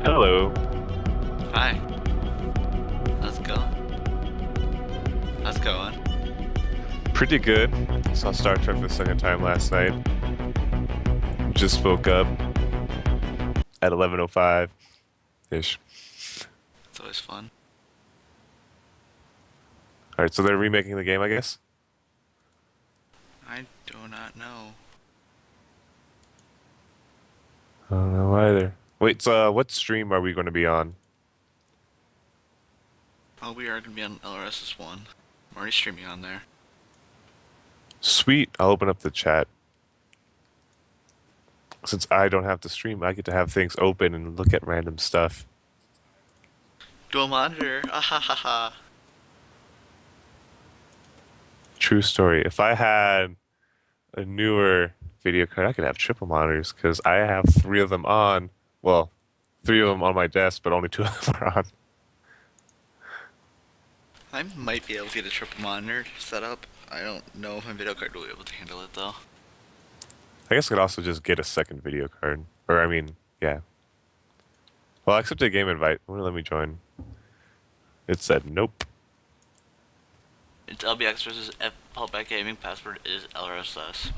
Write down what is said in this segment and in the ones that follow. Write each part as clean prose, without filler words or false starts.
Hello. Hi. How's it going? How's it going? Pretty good. Saw Star Trek the second time last night. Just woke up at 11:05-ish. It's always fun. Alright, so they're remaking the game, I guess? I do not know. I don't know either. Wait, so what stream are we going to be on? Oh, we are going to be on LRSS 1. I'm already streaming on there. Sweet. I'll open up the chat. Since I don't have to stream, I get to have things open and look at random stuff. Dual monitor! Ah ha ha ha! True story. If I had a newer video card, I could have triple monitors because I have three of them on. Well, three of them on my desk, but only two of them are on. I might be able to get a triple monitor set up. I don't know if my video card will be able to handle it though. I guess I could also just get a second video card. Or, I mean, yeah. Well, I accepted a game invite. Wouldn't let me join. It said nope. It's LBX versus Fallback Gaming. Password is LRSS.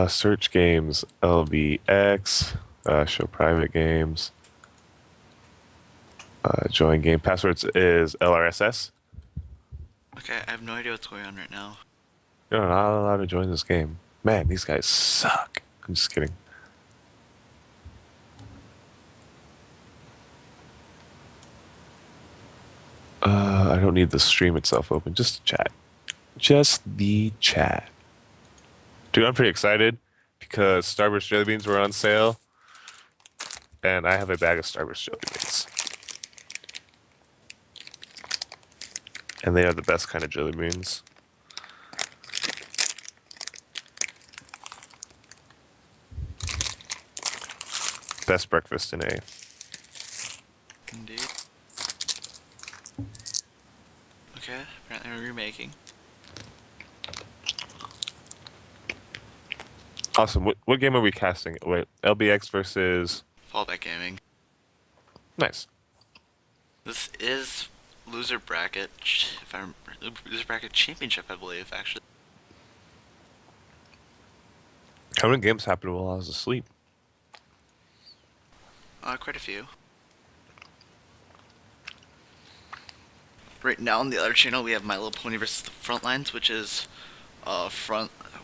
Search games, LBX, show private games, join game. Passwords is LRSS. Okay, I have no idea what's going on right now. You're not allowed to join this game. Man, these guys suck. I'm just kidding. I don't need the stream itself open, just the chat. Just the chat. Dude, I'm pretty excited because Starburst jelly beans were on sale, and I have a bag of Starburst jelly beans. And they are the best kind of jelly beans. Best breakfast in a. Indeed. Okay, apparently we're remaking. Awesome. What game are we casting? Wait, LBX versus. Fallback Gaming. Nice. This is loser bracket. If I'm loser bracket championship, I believe actually. How many games happened while I was asleep? Quite a few. Right now on the other channel, we have My Little Pony versus the Frontlines, which is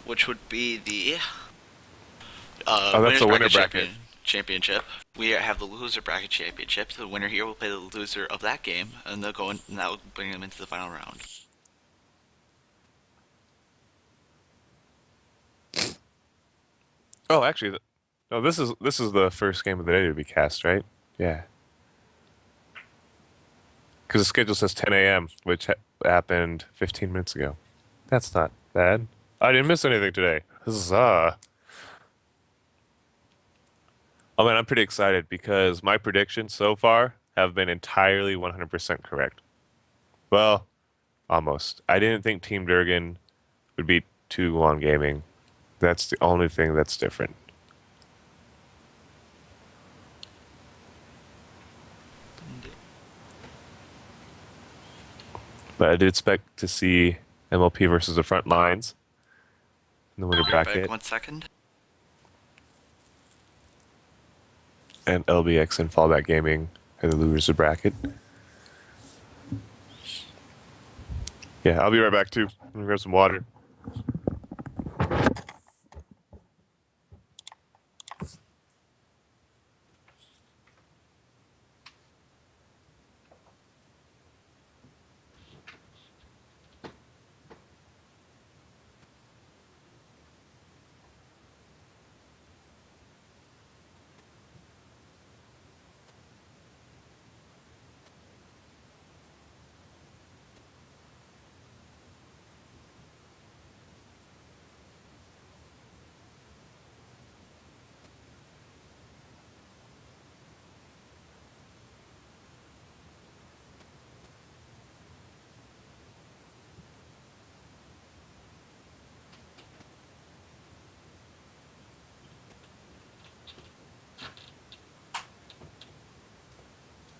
which would be the Oh, that's winners the winner bracket bracket. championship. We have the loser bracket championship. The winner here will play the loser of that game, and they'll go in, and that will bring them into the final round. Oh, actually, no. This is the first game of the day to be cast, right? Yeah. Because the schedule says 10 a.m., which happened 15 minutes ago. That's not bad. I didn't miss anything today. Huzzah. Oh man, I'm pretty excited because my predictions so far have been entirely 100% correct. Well, almost. I didn't think Team Durgan would beat 2-1 Gaming. That's the only thing that's different. But I did expect to see MLP versus the front lines in the winner Be right back. bracket, 1 second. and LBX and Fallback Gaming in the loser bracket. Yeah, I'll be right back too. I'm gonna grab some water.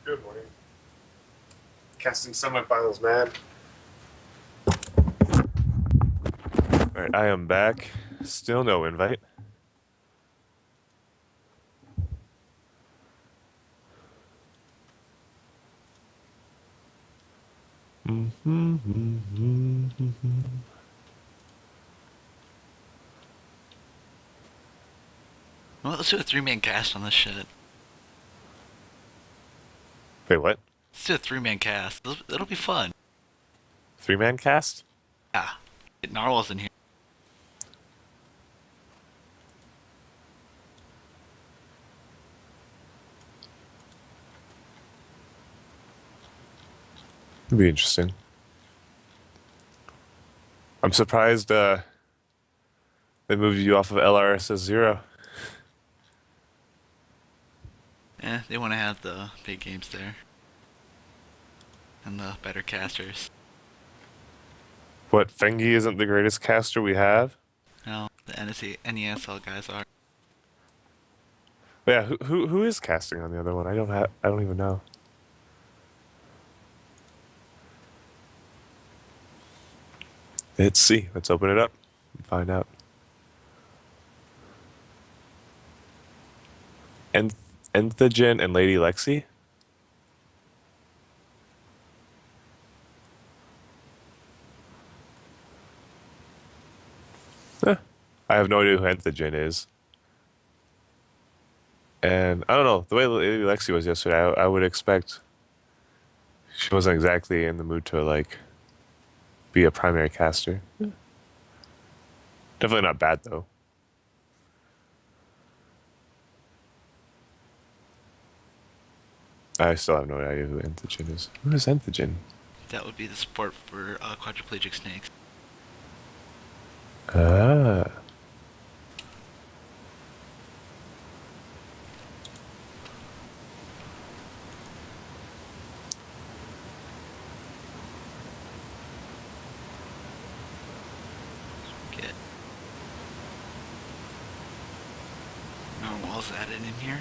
Good morning. Casting semifinals, man. All right, I am back. Still no invite. Well, let's do a three-man cast on this shit. Wait, what? Let's do a three-man cast. It'll be fun. Three-man cast? Yeah. Get Narwhals in here. It'd be interesting. I'm surprised they moved you off of LRSS 0. Yeah, they want to have the big games there. And the better casters. What, Fengi isn't the greatest caster we have? No, the NESL guys are. But yeah, who is casting on the other one? I don't even know. Let's see. Let's open it up and find out. En- Entheogen and Lady Lexi? Huh. I have no idea who Entheogen is. And I don't know, the way Lady Lexi was yesterday, I would expect she wasn't exactly in the mood to like be a primary caster. Definitely not bad though. I still have no idea who Entheogen is. Who is Entheogen? That would be the support for quadriplegic snakes. Ah. Get narwhals added in here.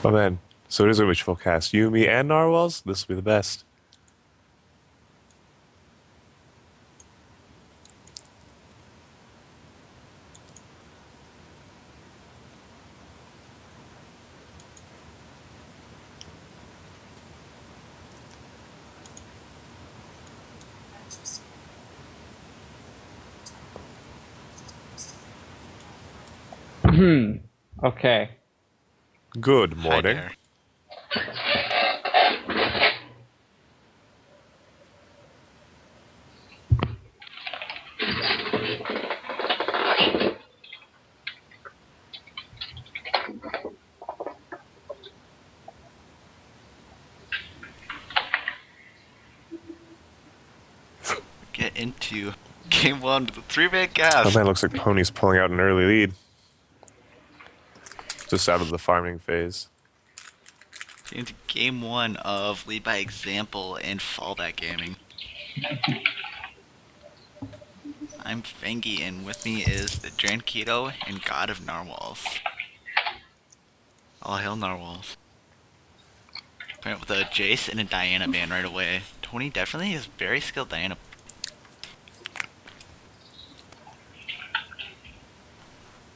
Oh man. So it is a witch full cast. You, me, and Narwhals? This will be the best. Okay. Good Hi morning. there. Get into game one with a 3-man Oh cast. man, looks like Pony's pulling out an early lead. Just out of the farming phase. Into game one of lead by example and fallback gaming. I'm Fengi, and with me is the Drankito and God of Narwhals. All hail Narwhals. Went with a Jace and a Diana ban right away. Tony definitely is very skilled Diana.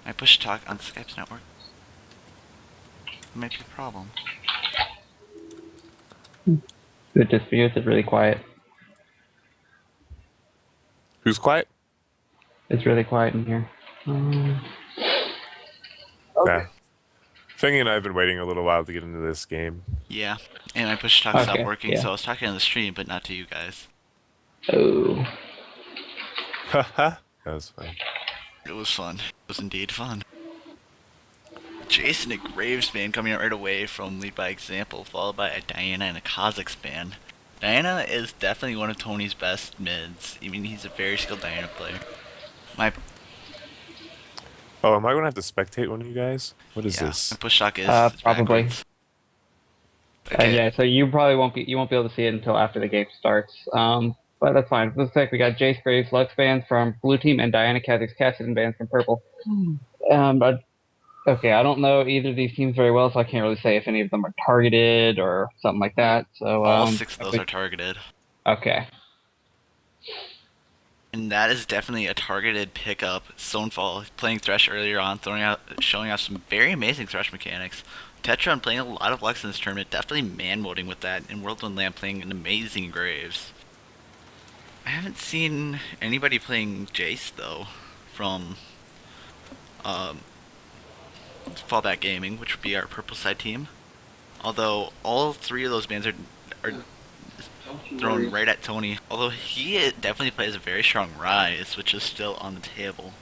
I push talk on Skype's network. It might be a problem. Good just for you. It's really quiet. Who's quiet? It's really quiet in here. Yeah. Fingy and I have been waiting a little while to get into this game. Yeah, and my push talk stopped Okay, working, yeah. so I was talking on the stream, but not to you guys. Oh. Haha. That was fun. It was fun. It was indeed fun. Jason and Graves ban coming out right away from lead by example, followed by a Diana and a Kha'Zix ban. Diana is definitely one of Tony's best mids. I mean, he's a very skilled Diana player. My Oh, am I gonna have to spectate one of you guys? What is yeah, my this? push talk is Probably. backwards. Okay, Yeah, so you probably won't be able to see it until after the game starts. But that's fine. Looks like we got Jace Graves Lux bans from blue team and Diana Kha'Zix Cassidy bans from purple. But okay, I don't know either of these teams very well, so I can't really say if any of them are targeted or something like that. So all 6 of those are targeted. okay. And that is definitely a targeted pickup. Stonefall playing Thresh earlier on, showing off some very amazing Thresh mechanics. Tetron playing a lot of Lux in this tournament, definitely man moding with that, and World Wind Lamp playing an amazing Graves. I haven't seen anybody playing Jace though, from Fallback Gaming, which would be our purple side team. Although all 3 of those bans are thrown right at Tony. Although he definitely plays a very strong Rise, which is still on the table.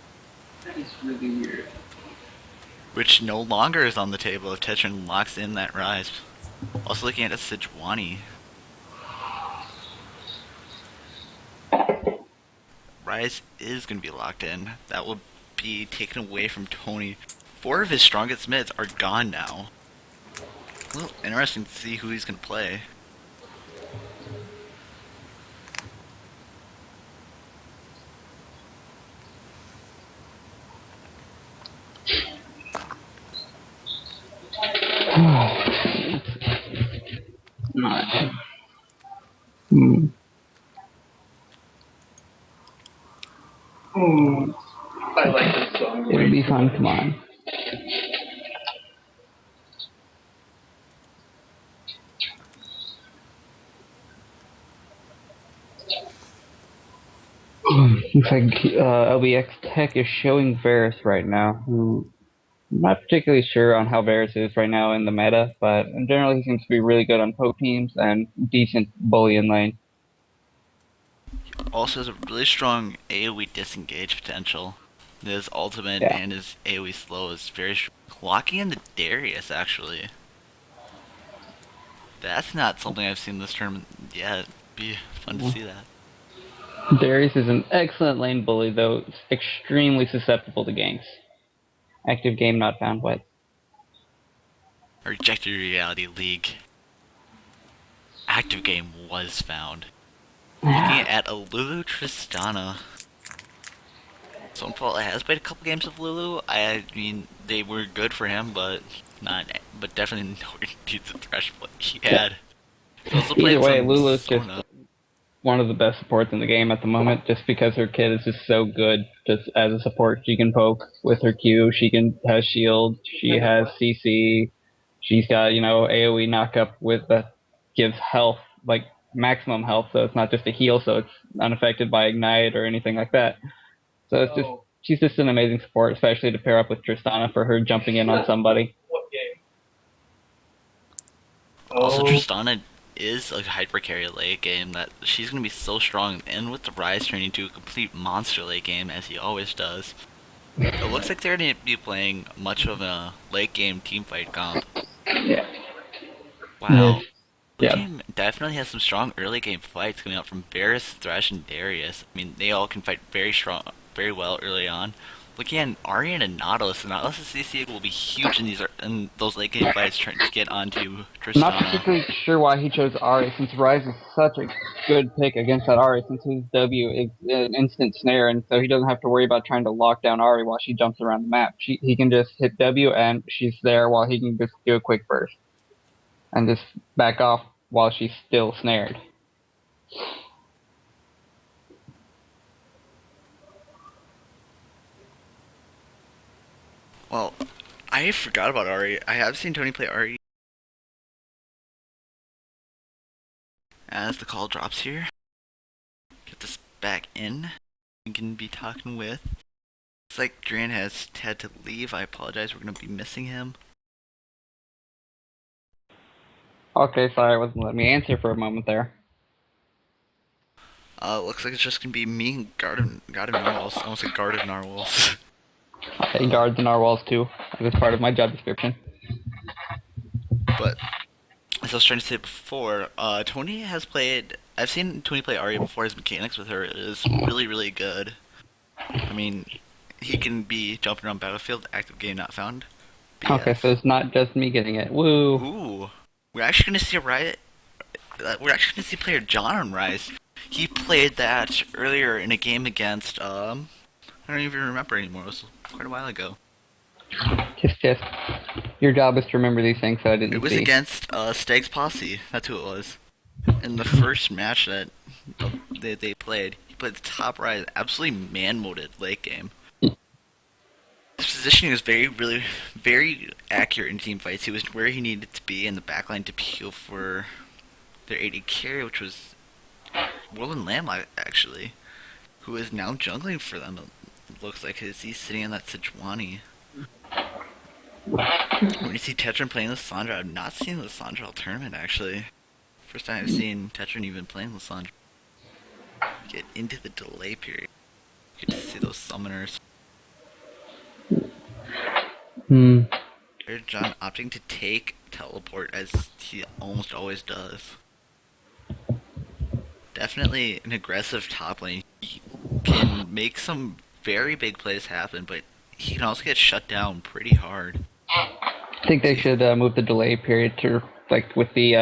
That is really weird. Which no longer is on the table if Tetron locks in that Rise. Also looking at a Sejuani. Rise is going to be locked in. That will be taken away from Tony. 4 of his strongest mids are gone now. A little interesting to see who he's going to play. Not. Hmm. I like this song. It'll be fun. Come on. Looks like LBX Tech is showing Varus right now, who I'm not particularly sure on how Varus is right now in the meta, but in general he seems to be really good on poke teams and decent bully in lane. Also has a really strong AoE disengage potential. His ultimate Yeah. and his AoE slow is very strong. Locking into Darius, actually. That's not something I've seen this tournament yet. Be fun to see that. Darius is an excellent lane bully, though extremely susceptible to ganks. Active game not found. What? Rejected Reality League. Active game was found. Looking at a Lulu Tristana. Stonefall has played a couple games of Lulu. I mean, they were good for him, but definitely nowhere near the thresh he had. He also Either played way, some Lulu's just Sona. one of the best supports in the game at the moment, just because her kid is just so good. Just as a support, she can poke with her Q. She can has shield. She has CC. She's got AOE knockup with that gives health, like maximum health. So it's not just a heal, so it's unaffected by ignite or anything like that. So it's just she's just an amazing support, especially to pair up with Tristana for her jumping in on somebody. What game? Also, Oh, Tristana is a hyper carry late game that she's gonna be so strong, and with the Rise turning into a complete monster late game as he always does. It looks like they're gonna be playing much of a late game team fight comp. Yeah. Wow. Blue Yeah. team definitely has some strong early game fights coming out from Varus, Thresh, and Darius. I mean, they all can fight very well early on. Looking at Aryan and Nautilus, the Nautilus' CC will be huge in those late game fights trying to get onto Not Tristana. particularly sure why he chose Ari, since Rise is such a good pick against that Ari, since his W is an instant snare, and so he doesn't have to worry about trying to lock down Ari while she jumps around the map. He can just hit W and she's there while he can just do a quick burst and just back off while she's still snared. Well, I forgot about Ari. I have seen Tony play Ari. As the call drops here, get this back in. We can be talking with. Looks like Dran has had to leave. I apologize. We're gonna be missing him. Okay, sorry, I wasn't letting me answer for a moment there. Looks like it's just gonna be me and God of Narwhals. I almost said Guard of Narwhals. I guard the narwhals too. That's part of my job description. But as I was trying to say before, Tony has played. I've seen Tony play Arya before. His mechanics with her is really, really good. I mean, he can be jumping around battlefield, active game not found. Okay, so BS. it's not just me getting it. Woo! Ooh, we're actually gonna see a riot. We're actually gonna see player John on Rise. He played that earlier in a game against I don't even remember anymore. It was quite a while ago. Just. Your job is to remember these things, so I It didn't was see. against Steg's Posse. That's who it was. In the first match that they played, he played the top Rise, absolutely man-moded late game. His positioning was very accurate in team fights. He was where he needed to be in the backline to peel for their AD carry, which was Roland Lamb, actually, who is now jungling for them. It looks like he's sitting in that Sejuani. When you see Tetran playing Lissandra, I've not seen the Lissandra all tournament, actually. First time I've seen Tetran even playing Lissandra. Get into the delay period. Get to see those summoners. Hmm. John opting to take teleport as he almost always does. Definitely an aggressive top lane. He can make some very big plays happen, but he can also get shut down pretty hard. I think they should move the delay period to like with the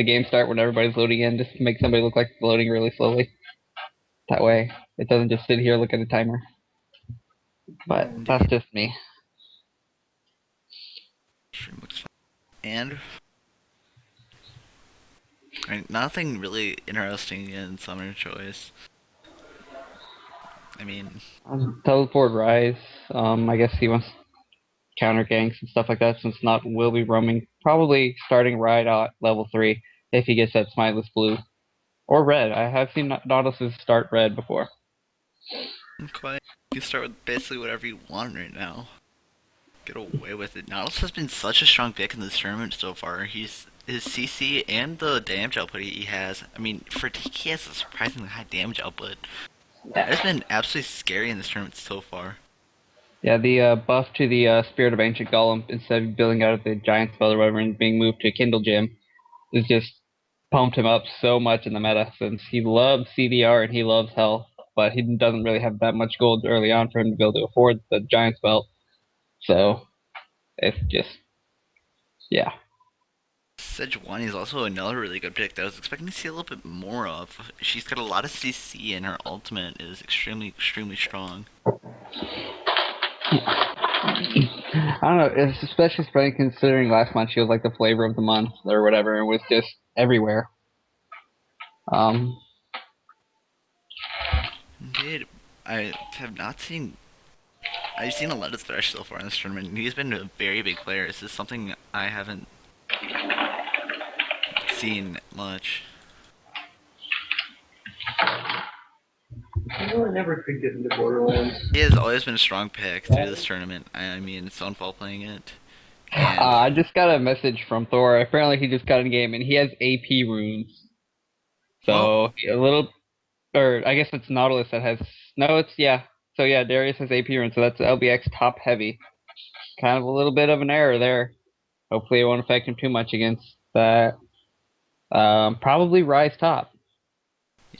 game start when everybody's loading in, just to make somebody look like it's loading really slowly. That way, it doesn't just sit here look at a timer. But that's just me. Stream looks fine. And Nothing really interesting in Summer Choice. I mean, Teleport Rise. I guess he wants counter ganks and stuff like that. Since not will be roaming, probably starting right at level 3 if he gets that Smiteless Blue or Red. I have seen Nautiluses start Red before. quite. You can start with basically whatever you want right now. Get away with it. Nautilus has been such a strong pick in this tournament so far. He's his CC and the damage output he has. I mean, for Tiki, he has a surprisingly high damage output. That has been absolutely scary in this tournament so far. Yeah, the buff to the Spirit of Ancient Golem, instead of building out of the Giant Spell or whatever and being moved to Kindle Gem, is just pumped him up so much in the meta since he loves CDR and he loves health, but he doesn't really have that much gold early on for him to be able to afford the Giant Spell. So it's just, yeah. Sejuani is also another really good pick that I was expecting to see a little bit more of. She's got a lot of CC and her ultimate is extremely, extremely strong. I don't know, it's especially funny considering last month she was like the flavor of the month or whatever and was just everywhere. Um, Indeed, I have not seen. I've seen a lot of Thresh so far in this tournament, and he's been a very big player. This is something I haven't seen much. I never could get into Borderlands. He has always been a strong pick through this tournament. I mean, Stonefall playing it, and I just got a message from Thor. Apparently he just got in game and he has AP runes. oh, So a little, or I guess it's Nautilus that has. No, it's yeah. So yeah, Darius has AP runes, so that's LBX top heavy. Kind of a little bit of an error there. Hopefully it won't affect him too much against that. Probably Rise top.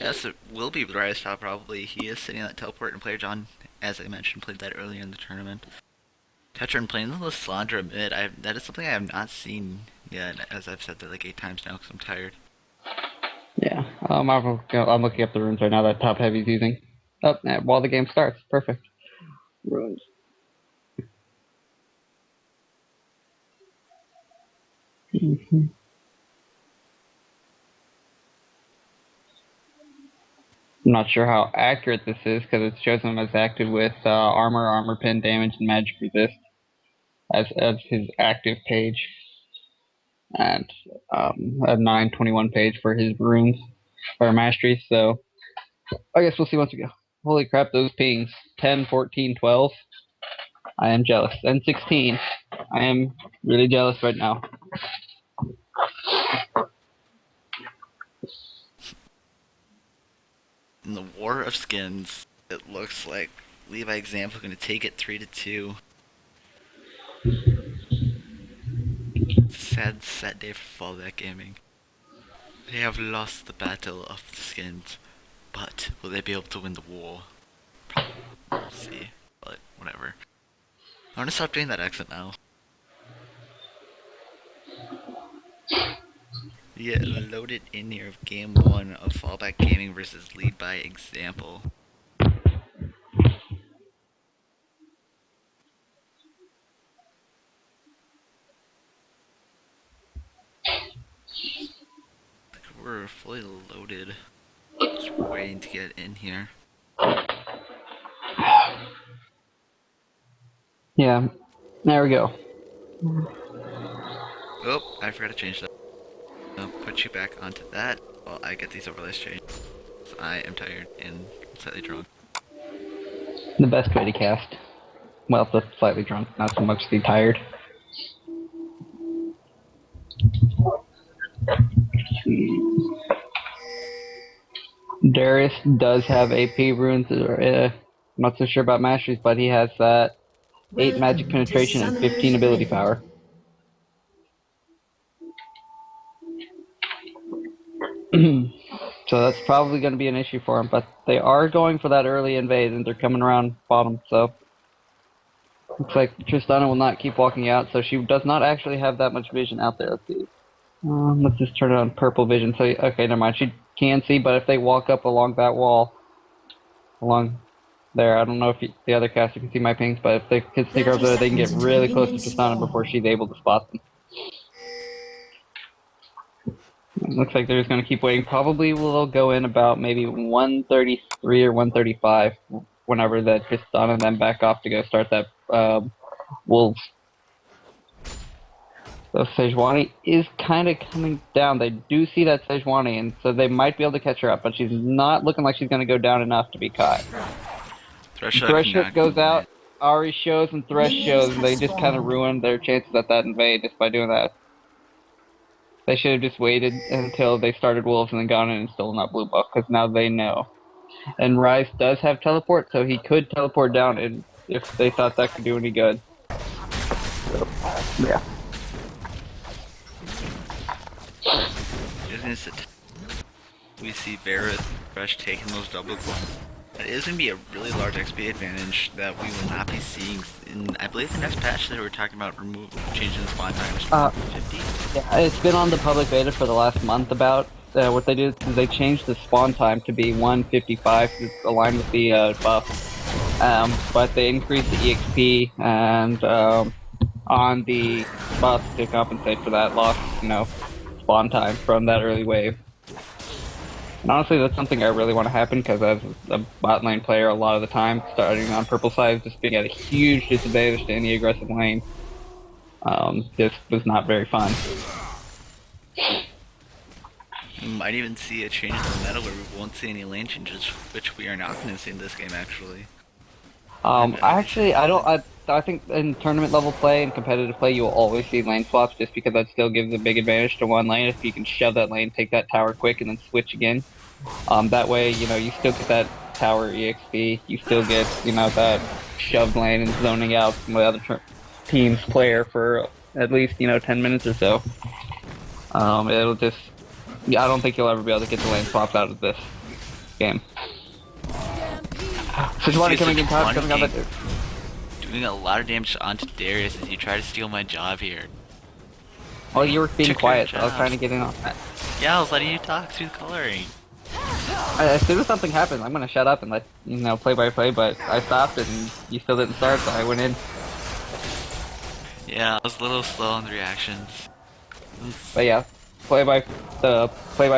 yes, it will be Rise Top probably. He is sitting on that teleport, and Player John, as I mentioned, played that earlier in the tournament. Tetran playing the Lysandra mid, that is something I have not seen yet, as I've said that like 8 times now because I'm tired. Yeah. I'm looking up the runes right now that top heavy's using. Oh, while the game starts. Perfect. Runes. Mm-hmm. I'm not sure how accurate this is because it shows him as active with armor pen damage, and magic resist as his active page, and a 921 page for his runes or masteries. So I guess we'll see once we go. Holy crap, those pings 10, 14, 12. I am jealous. And 16. I am really jealous right now. In the War of Skins, it looks like Levi Example going to take it 3-2. Sad, sad day for Fallback Gaming. They have lost the battle of the skins, but will they be able to win the war? Probably. We'll see. But whatever. I want to stop doing that accent now. Yeah, loaded in here of game 1 of Fallback Gaming versus Lead by Example. We're fully loaded. Just waiting to get in here. Yeah, there we go. Oh, I forgot to change that. I'll put you back onto that while I get these overlays changed. I am tired and slightly drunk. The best way to cast. Well, the slightly drunk, not so much the tired. Darius does have AP runes. I'm not so sure about masteries, but he has that 8 magic Welcome to penetration and 15 Summer's ability Rift. power. So that's probably going to be an issue for him, but they are going for that early invade and they're coming around bottom, so looks like Tristana will not keep walking out, so she does not actually have that much vision out there. Let's see. Let's just turn it on purple vision. So okay, never mind. She can see, but if they walk up along that wall, along there, I don't know if the other caster can see my pings, but if they can sneak over 30 there, they can get seconds until really close to minions Tristana before spawn. she's able to spot them. Looks like they're just going to keep waiting. Probably will go in about maybe 133 or 135 whenever that gets done, and then back off to go start that Wolves. So Sejuani is kind of coming down. They do see that Sejuani, and so they might be able to catch her up, but she's not looking like she's going to go down enough to be caught. Thresh goes out, Ari shows, and Thresh shows, and they just kind of ruined their chances at that invade just by doing that. They should have just waited until they started Wolves and then gone in and stolen that blue buff, because now they know. And Ryze does have teleport, so he could teleport down and if they thought that could do any good. So, yeah. We see Varus Thresh taking those double claws. It is going to be a really large XP advantage that we will not be seeing in, I believe, the next patch that we're talking about changing the spawn time to 50. Yeah, it's been on the public beta for the last month about what they did is they changed the spawn time to be 155 to align with the buff. But they increased the EXP and on the buff to compensate for that lost, spawn time from that early wave. And honestly, that's something I really want to happen because as a bot lane player, a lot of the time, starting on purple side, just being at a huge disadvantage to any aggressive lane, just was not very fun. We might even see a change in the meta where we won't see any lane changes, which we are not going to see in this game, actually. I think in tournament level play and competitive play, you will always see lane swaps just because that still gives a big advantage to one lane if you can shove that lane, take that tower quick, and then switch again. That way, you still get that tower EXP, you still get, that shoved lane and zoning out from the other team's player for at least, 10 minutes or so. It'll just, I don't think you'll ever be able to get the lane swaps out of this game. Sejuani coming in top, coming on the doing a lot of damage onto Darius as you try to steal my job here. Well, you were being quiet, so I was trying to get in on that. Yeah, I was letting you talk through the coloring. As soon as something happened, I'm gonna shut up and let play by play, but I stopped it and you still didn't start, so I went in. Yeah, I was a little slow on the reactions. But yeah, play by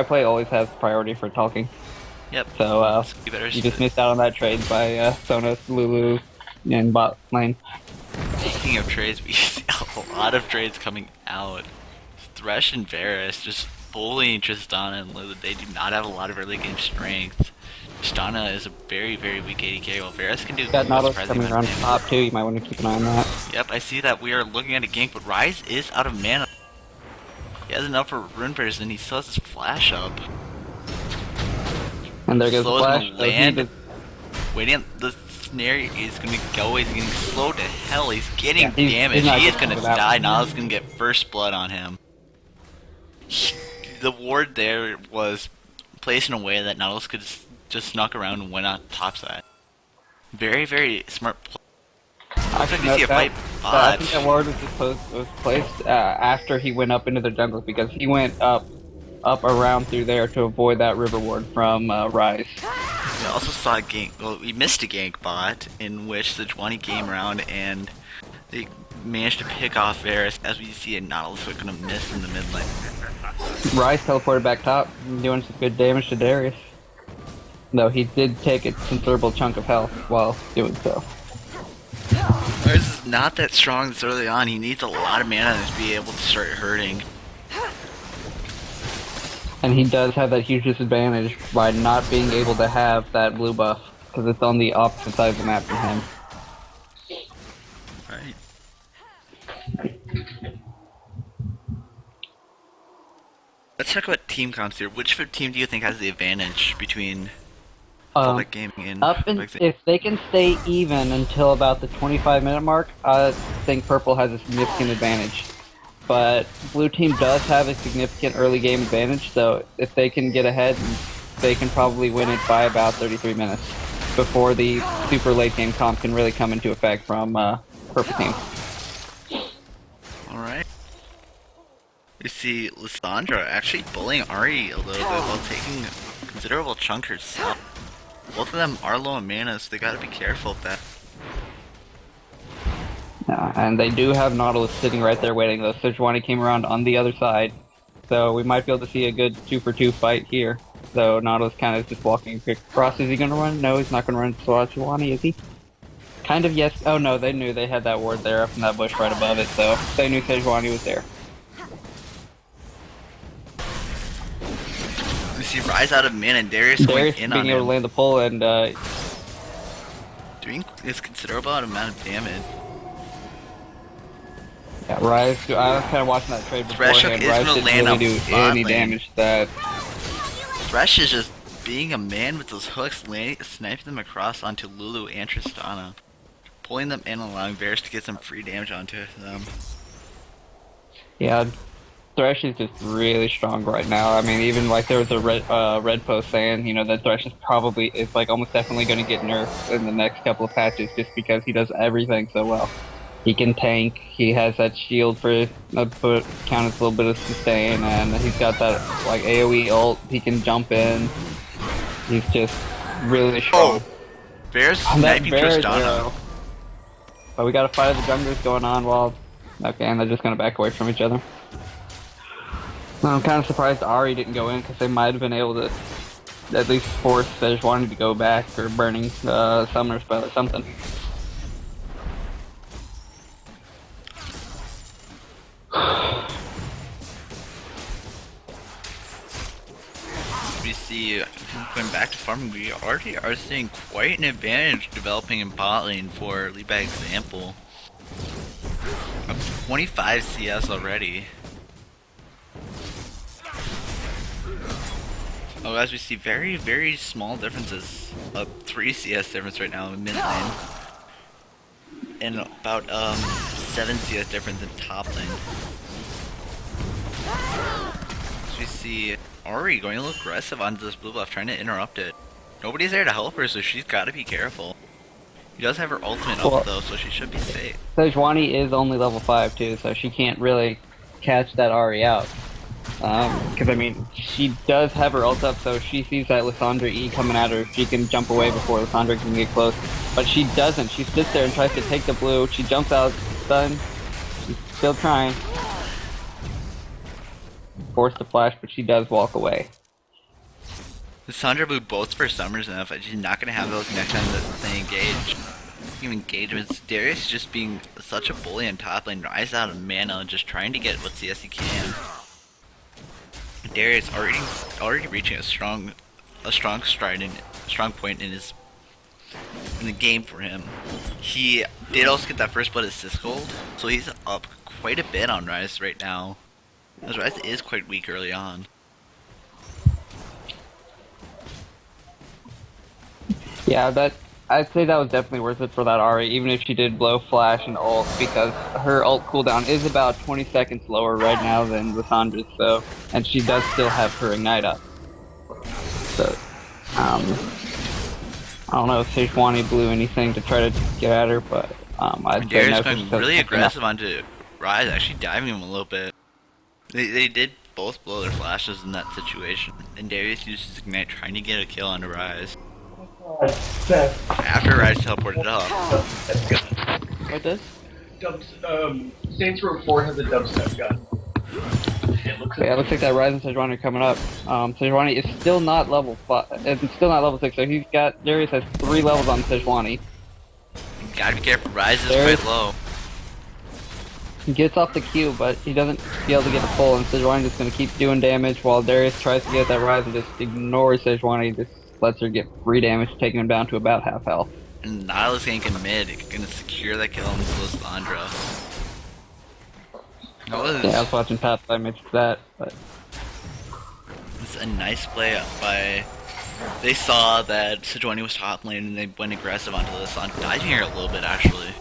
play always has priority for talking. Yep. So you just missed out on that trade by Sonos, Lulu, and bot lane. Speaking of trades, we see a lot of trades coming out. Thresh and Varus just bullying Tristana and Lulu. They do not have a lot of early game strength. Tristana is a very, very weak AD carry, while Varus can do got Nautilus coming around top too, you might want to keep an eye on that. Yep, I see that we are looking at a gank, but Ryze is out of mana. He has enough for Rune Burst and he still has his flash up. And there goes the flash. Land. Waiting, the snare is gonna go, he's getting slowed to hell, he's getting damage, he is gonna die, Nautilus is gonna get first blood on him. The ward there was placed in a way that Nautilus could just snuck around and went on top side. Very, very smart play. Looks like you see a fight bot. I think that ward was placed after he went up into the jungle because he went up around through there to avoid that river ward from Ryze. We also saw a gank, well, we missed a gank bot in which the Sejuani came around and they managed to pick off Varus as we see a Nautilus was gonna miss in the mid lane. Ryze teleported back top, doing some good damage to Darius. Though he did take a considerable chunk of health while doing so. Ryze is not that strong this early on, he needs a lot of mana to be able to start hurting. And he does have that huge disadvantage by not being able to have that blue buff, because it's on the opposite side of the map from him. Right. Let's talk about team comps here. Which team do you think has the advantage between public gaming and if they can stay even until about the 25-minute mark, I think purple has a significant advantage. But blue team does have a significant early game advantage, so if they can get ahead, they can probably win it by about 33 minutes before the super late game comp can really come into effect from purple team. Alright. We see Lissandra actually bullying Ari a little bit while taking a considerable chunk herself. Both of them are low in mana, so they gotta be careful of that. And they do have Nautilus sitting right there waiting, though. Sejuani came around on the other side so we might be able to see a good 2-for-2 fight here. So Nautilus kind of just walking across. Is he gonna run? No, he's not gonna run Sejuani, is he? Kind of yes. Oh no, they knew they had that ward there up in that bush right above it, so they knew Sejuani was there. We see Rise out of mana and Darius going in on being able to him, land the pull and doing this considerable amount of damage. yeah, Rise. I was kind of watching that trade Thresh beforehand. is Rise gonna didn't land really up do bot any lane. damage to that. Thresh is just being a man with those hooks, sniping them across onto Lulu and Tristana, pulling them in and allowing Varus to get some free damage onto them. Yeah, Thresh is just really strong right now. I mean, even like there was a red post saying, you know, that Thresh is like almost definitely going to get nerfed in the next couple of patches just because he does everything so well. He can tank, he has that shield for count as a little bit of sustain, and he's got that like AoE ult, he can jump in. He's just really strong. Oh, Varus And that sniping Varus Tristana. arrow. But we got a fight of the junglers going on while... Okay, and they're just going to back away from each other. I'm kind of surprised Ahri didn't go in, because they might have been able to at least force Sejuani to go back, or burning Summoner Spell or something. We see, going back to farming, we already are seeing quite an advantage developing in bot lane for lead by example. 25 CS already. Oh, as we see, very, very small differences. A 3 CS difference right now in mid lane. And about 7 CS difference in top lane. As we see Ahri going a little aggressive onto this blue buff, trying to interrupt it. Nobody's there to help her, so she's got to be careful. She does have her ultimate up though, so she should be safe. Sejuani is only level 5 too, so she can't really catch that Ahri out. Because I mean, she does have her ult up, so if she sees that Lissandra E coming at her, she can jump away before Lissandra can get close. But she doesn't. She sits there and tries to take the blue. She jumps out, stun. She's still trying. Forced to flash, but she does walk away. Lissandra blew both for summers enough, she's not going to have those next time that they engage. Engagements. Darius just being such a bully on top lane, Rise out of mana, just trying to get what CS he can. Darius already reaching a strong stride and strong point in the game for him. He did also get that first blood assist gold, so he's up quite a bit on Rise right now. As Rise is quite weak early on. Yeah, I'd say that was definitely worth it for that Ahri, even if she did blow flash and ult, because her ult cooldown is about 20 seconds lower right now than Lissandra's, so, and she does still have her ignite up. So, I don't know if Sejuani blew anything to try to get at her, but I'd say Darius no, going really aggressive onto Rise, actually diving him a little bit. They did both blow their flashes in that situation, and Darius uses ignite trying to get a kill onto Rise. After Rise teleported up. What does? Saints Row 4 has a dubstep gun. Yeah, it looks like that Rise and Sejuani are coming up. Sejuani is still not level 5. It's still not level 6, so he's got... Darius has 3 levels on Sejuani. Gotta be careful, Rise is Darius quite low. He gets off the Q, but he doesn't be able to get a pull, and Sejuani just gonna keep doing damage while Darius tries to get that Rise and just ignores Sejuani, just lets her get free damage, taking him down to about half health. And Nautilus ganking mid, gonna secure that kill on Lissandra. Yeah, I was watching top damage for that, but... It's a nice play up by... They saw that Sejuani was top lane and they went aggressive onto Lissandra, diving her a little bit actually.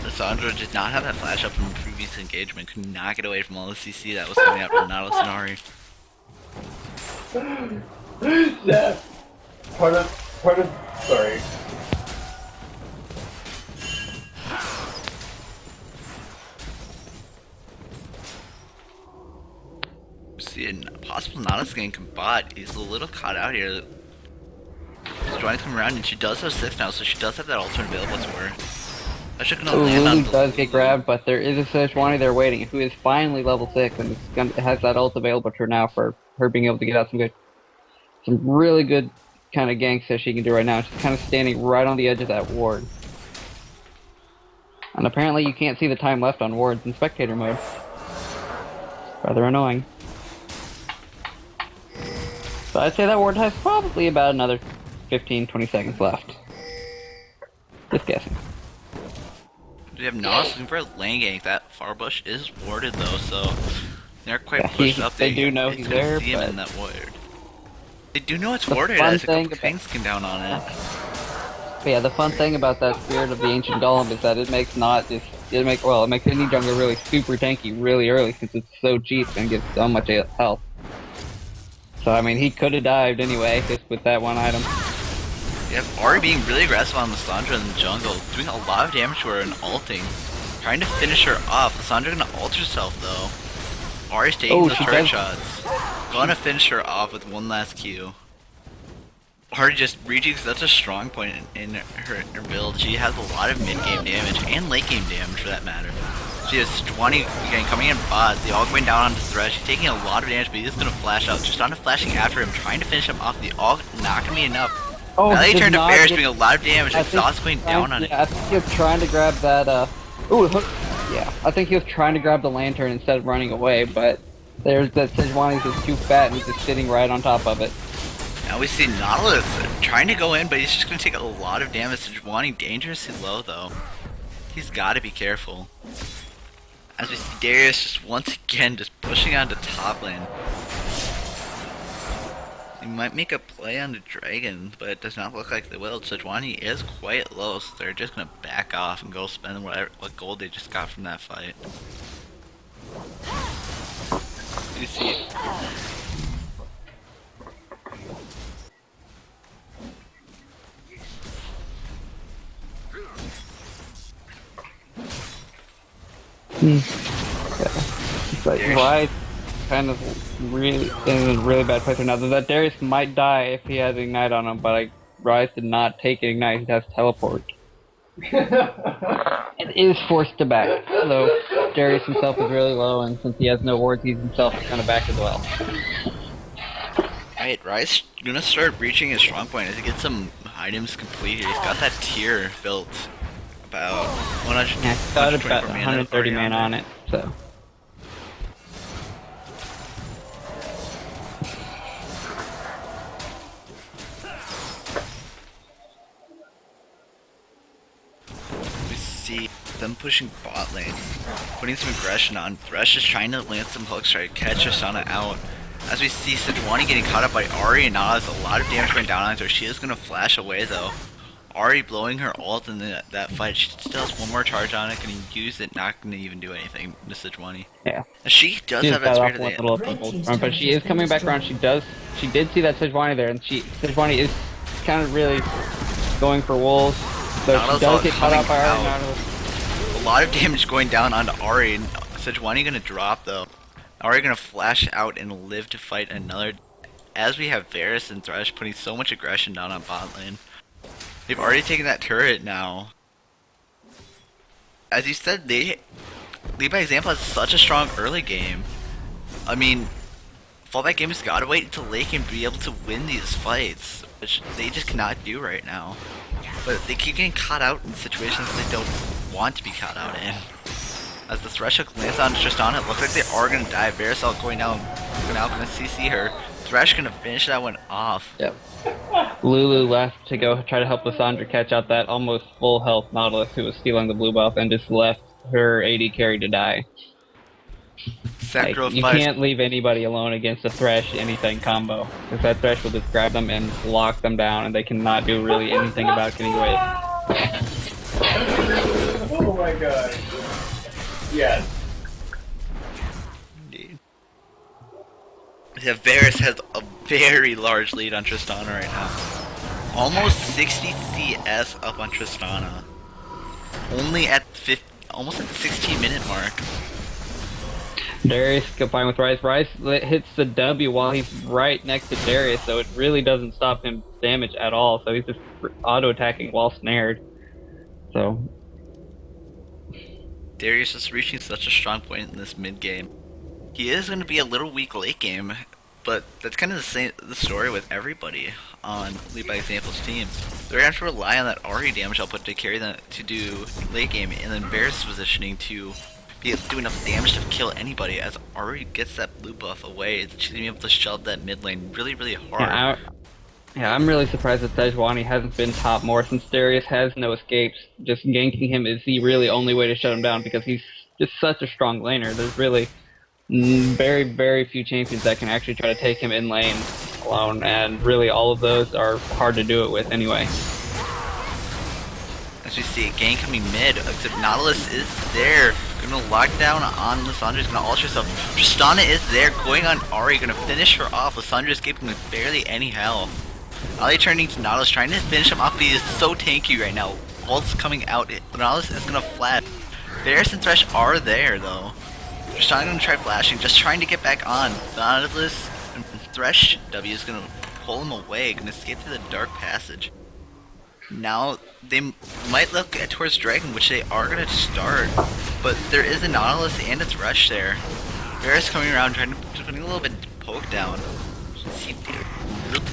Lissandra did not have that flash up from the previous engagement, could not get away from all the CC that was coming out from Nautilus and Ahri. Yeah. Sorry. See, a possible Nautilus gank bot is a little caught out here. Sejuani's coming around and she does have 6 now, so she does have that ultimate available to her. That's just gonna Ooh, land on Lulu the does get Lulu. grabbed, but there is a Sejuani there waiting, who is finally level 6 and has that ult available to her now for her being able to get out some really good kind of ganks that she can do right now. She's kind of standing right on the edge of that ward. And apparently you can't see the time left on wards in spectator mode. Rather annoying. So I'd say that ward has probably about another 15-20 seconds left. Just guessing. We have Nas looking for a lane gank. That far bush is warded though, so they're quite Yeah, pushed up there. they do know It's he's gonna there, see him but in that ward. They do know it's the warded fun as a thing couple about- pings can down on it. But yeah, the fun thing about that Spirit of the Ancient Golem is that it makes it makes any jungler really super tanky really early since it's so cheap and gives so much health. So I mean, he could have dived anyway just with that one item. Yep, Ari being really aggressive on Lissandra in the jungle, doing a lot of damage to her and ulting. Trying to finish her off. Lissandra gonna ult herself though. Ari's taking those she turret does. shots. Gonna finish her off with one last Q. Ari just reaching such a strong point in her build. She has a lot of mid-game damage and late-game damage for that matter. She has 20 again coming in bot. They all going down onto Thresh. She's taking a lot of damage, but he's just gonna flash out. Just on flashing after him, trying to finish him off. The all not gonna be enough. Oh, Now they did turn to not Bears get- doing a lot of damage. I think Exhaust going down on it. Yeah, I think he was trying to grab that. Ooh, hook. Yeah, I think he was trying to grab the lantern instead of running away, but there's that Sejuani's just too fat and he's just sitting right on top of it. Now we see Nautilus trying to go in, but he's just going to take a lot of damage. Sejuani dangerously low, though. He's got to be careful. As we see Darius just once again just pushing onto top lane. He might make a play on the dragon, but it does not look like they will. Sejuani is quite low, so they're just going to back off and go spend what gold they just got from that fight. You see it. But Ryze kind of really in a really bad place right now. That Darius might die if he has Ignite on him, but Ryze did not take Ignite, he has Teleport. It is forced to back, though Darius himself is really low, and since he has no wards, he's himself kind of back as well. Alright, Rice gonna start reaching his strong point as he gets some items completed. He's got that tier built about 100. Yeah, he's got about 124 130 man on it, so. We see them pushing bot lane, putting some aggression on. Thresh is trying to land some hooks, try to catch Asana out. As we see Sejuani getting caught up by Ari and Nautilus, a lot of damage going down on her. She is going to flash away though. Ari blowing her ult in that fight. She still has one more charge on it, can use it, not going to even do anything to Sejuani. Yeah. She does She have just that got off spirit one of the little run, but she is coming back around. She did see that Sejuani there, and Sejuani is kind of really going for wolves. So Nautilus she does get caught coming out by Ari out. Nautilus. A lot of damage going down onto Ari, and Sejuani gonna drop though. Ari gonna flash out and live to fight another. As we have Varus and Thresh putting so much aggression down on bot lane. They've already taken that turret now. As you said, they lead by example has such a strong early game. I mean, fallback game has gotta wait until late game to be able to win these fights, which they just cannot do right now. But they keep getting caught out in situations they don't want to be caught out in. As the Thresh hook lands on Tristana, it looks like they are gonna die. Varicel going down, gonna CC her. Thresh gonna finish that one off. Yep. Lulu left to go try to help Lissandra catch out that almost full health Nautilus who was stealing the blue buff and just left her AD carry to die. Like, you can't leave anybody alone against a Thresh anything combo. Because that Thresh will just grab them and lock them down and they cannot do really anything about getting away. Oh my god. Yes. Indeed. Yeah, Varus has a very large lead on Tristana right now. Almost 60 CS up on Tristana. Only at almost at the 16-minute mark. Darius combined with Ryze. Ryze hits the W while he's right next to Darius, so it really doesn't stop him damage at all. So he's just auto-attacking while snared. So Darius is reaching such a strong point in this mid game. He is going to be a little weak late game, but that's kind of the story with everybody on Lead by Example's team. They're going to have to rely on that Ari damage output to carry them to do late game, and then Bear's positioning to be do enough damage to kill anybody. As Ari gets that blue buff away, she's going to be able to shove that mid lane really, really hard. Yeah, I'm really surprised that Sejuani hasn't been top more since Darius has no escapes. Just ganking him is the really only way to shut him down because he's just such a strong laner. There's really very, very few champions that can actually try to take him in lane alone, and really all of those are hard to do it with anyway. As we see a gank coming mid, except Nautilus is there. Gonna lock down on Lysandra, gonna ult herself. Tristana is there, going on Ari, gonna finish her off. Lysandra escaping with barely any health. Ali turning to Nautilus, trying to finish him off, but he is so tanky right now. Ult's coming out, Nautilus is gonna flash. Varus and Thresh are there though. Tristana gonna try flashing, just trying to get back on. Nautilus and Thresh W is gonna pull him away, gonna escape through the dark passage. Now, they might look towards Dragon, which they are gonna start, but there is a Nautilus and a Thresh there. Varus coming around, trying to put a little bit poke down. See,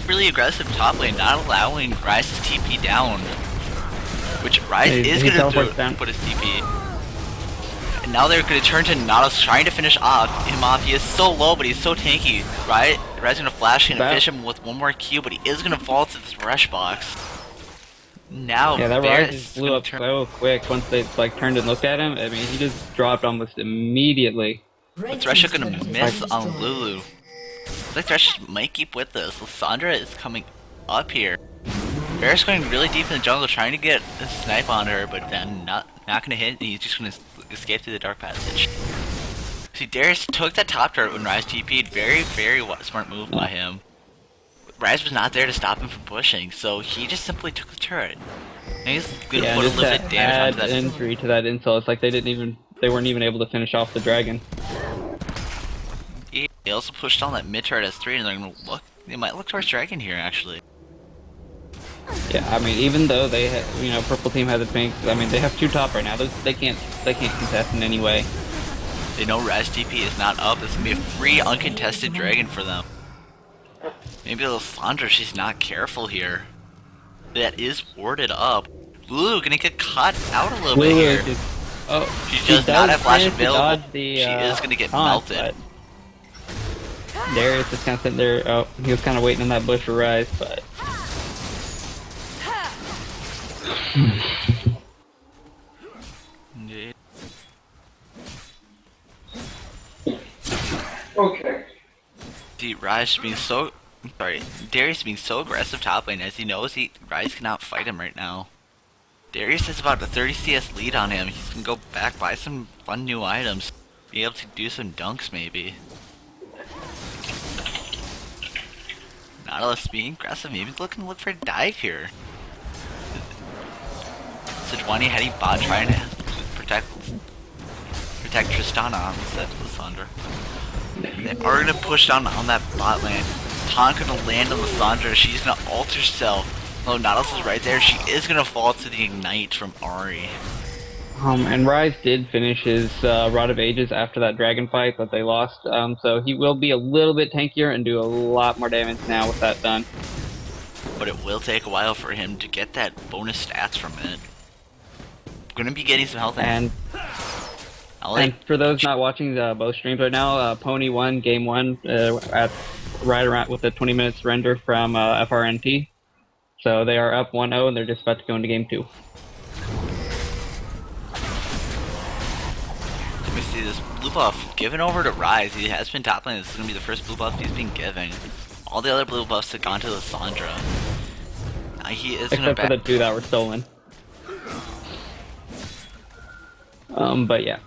really aggressive top lane, not allowing Ryze's TP down, which Ryze is gonna do, put his TP. And now they're gonna turn to Nautilus, trying to finish him off. He is so low, but he's so tanky. Ryze's gonna flash and finish him with one more Q, but he is gonna fall to the Thresh box. Now, yeah, that Ryze just blew up so quick once they turned and looked at him. I mean, he just dropped almost immediately. The Thresh are gonna miss on Lulu. The Thresh might keep with this. Lysandra is coming up here. Bear's going really deep in the jungle, trying to get a snipe on her, but then not gonna hit. And he's just gonna escape through the dark passage. See, Darius took that top turret when Ryze TP'd. Very, very smart move by him. Ryze was not there to stop him from pushing, so he just simply took the turret. And he's gonna put a little bit of damage onto that injury to that insult. It's like they weren't even able to finish off the dragon. They also pushed on that mid turret S3, and they're gonna look. They might look towards Dragon here, actually. Yeah, I mean, even though they, Purple Team has a pink. I mean, they have two top right now. They can't contest in any way. They know Ryze TP is not up. It's gonna be a free, uncontested Dragon for them. Maybe Lysandra, she's not careful here. That is warded up. Lulu gonna get caught out a little bit here. She does not have flash available. She is gonna get melted. Darius is kind of sitting there. Oh, he was kind of waiting in that bush for Ryze, but. Okay. See, Ryze being so. Darius being so aggressive top lane, as he knows Ryze cannot fight him right now. Darius has about a 30 CS lead on him. He's gonna go back, buy some fun new items, be able to do some dunks maybe. Nautilus being aggressive, maybe look for a dive here. Sejuani heading bot, trying to protect Tristana on the set of Lysandra. They are gonna push down on that bot lane. Taunt gonna land on Lysandra, she's gonna ult herself. Oh, Nautilus is right there, she is gonna fall to the ignite from Ari. And Ryze did finish his Rod of Ages after that dragon fight that they lost, so he will be a little bit tankier and do a lot more damage now with that done. But it will take a while for him to get that bonus stats from it. Gonna be getting some health and for those not watching both streams right now, Pony won game 1 at right around with the 20 minutes surrender from FRNT. So they are up 1-0 and they're just about to go into game 2. Let me see this blue buff given over to Ryze. He has been top lane. This is gonna be the first blue buff he's been given. All the other blue buffs have gone to Lysandra. He is except for the 2 that were stolen. But yeah.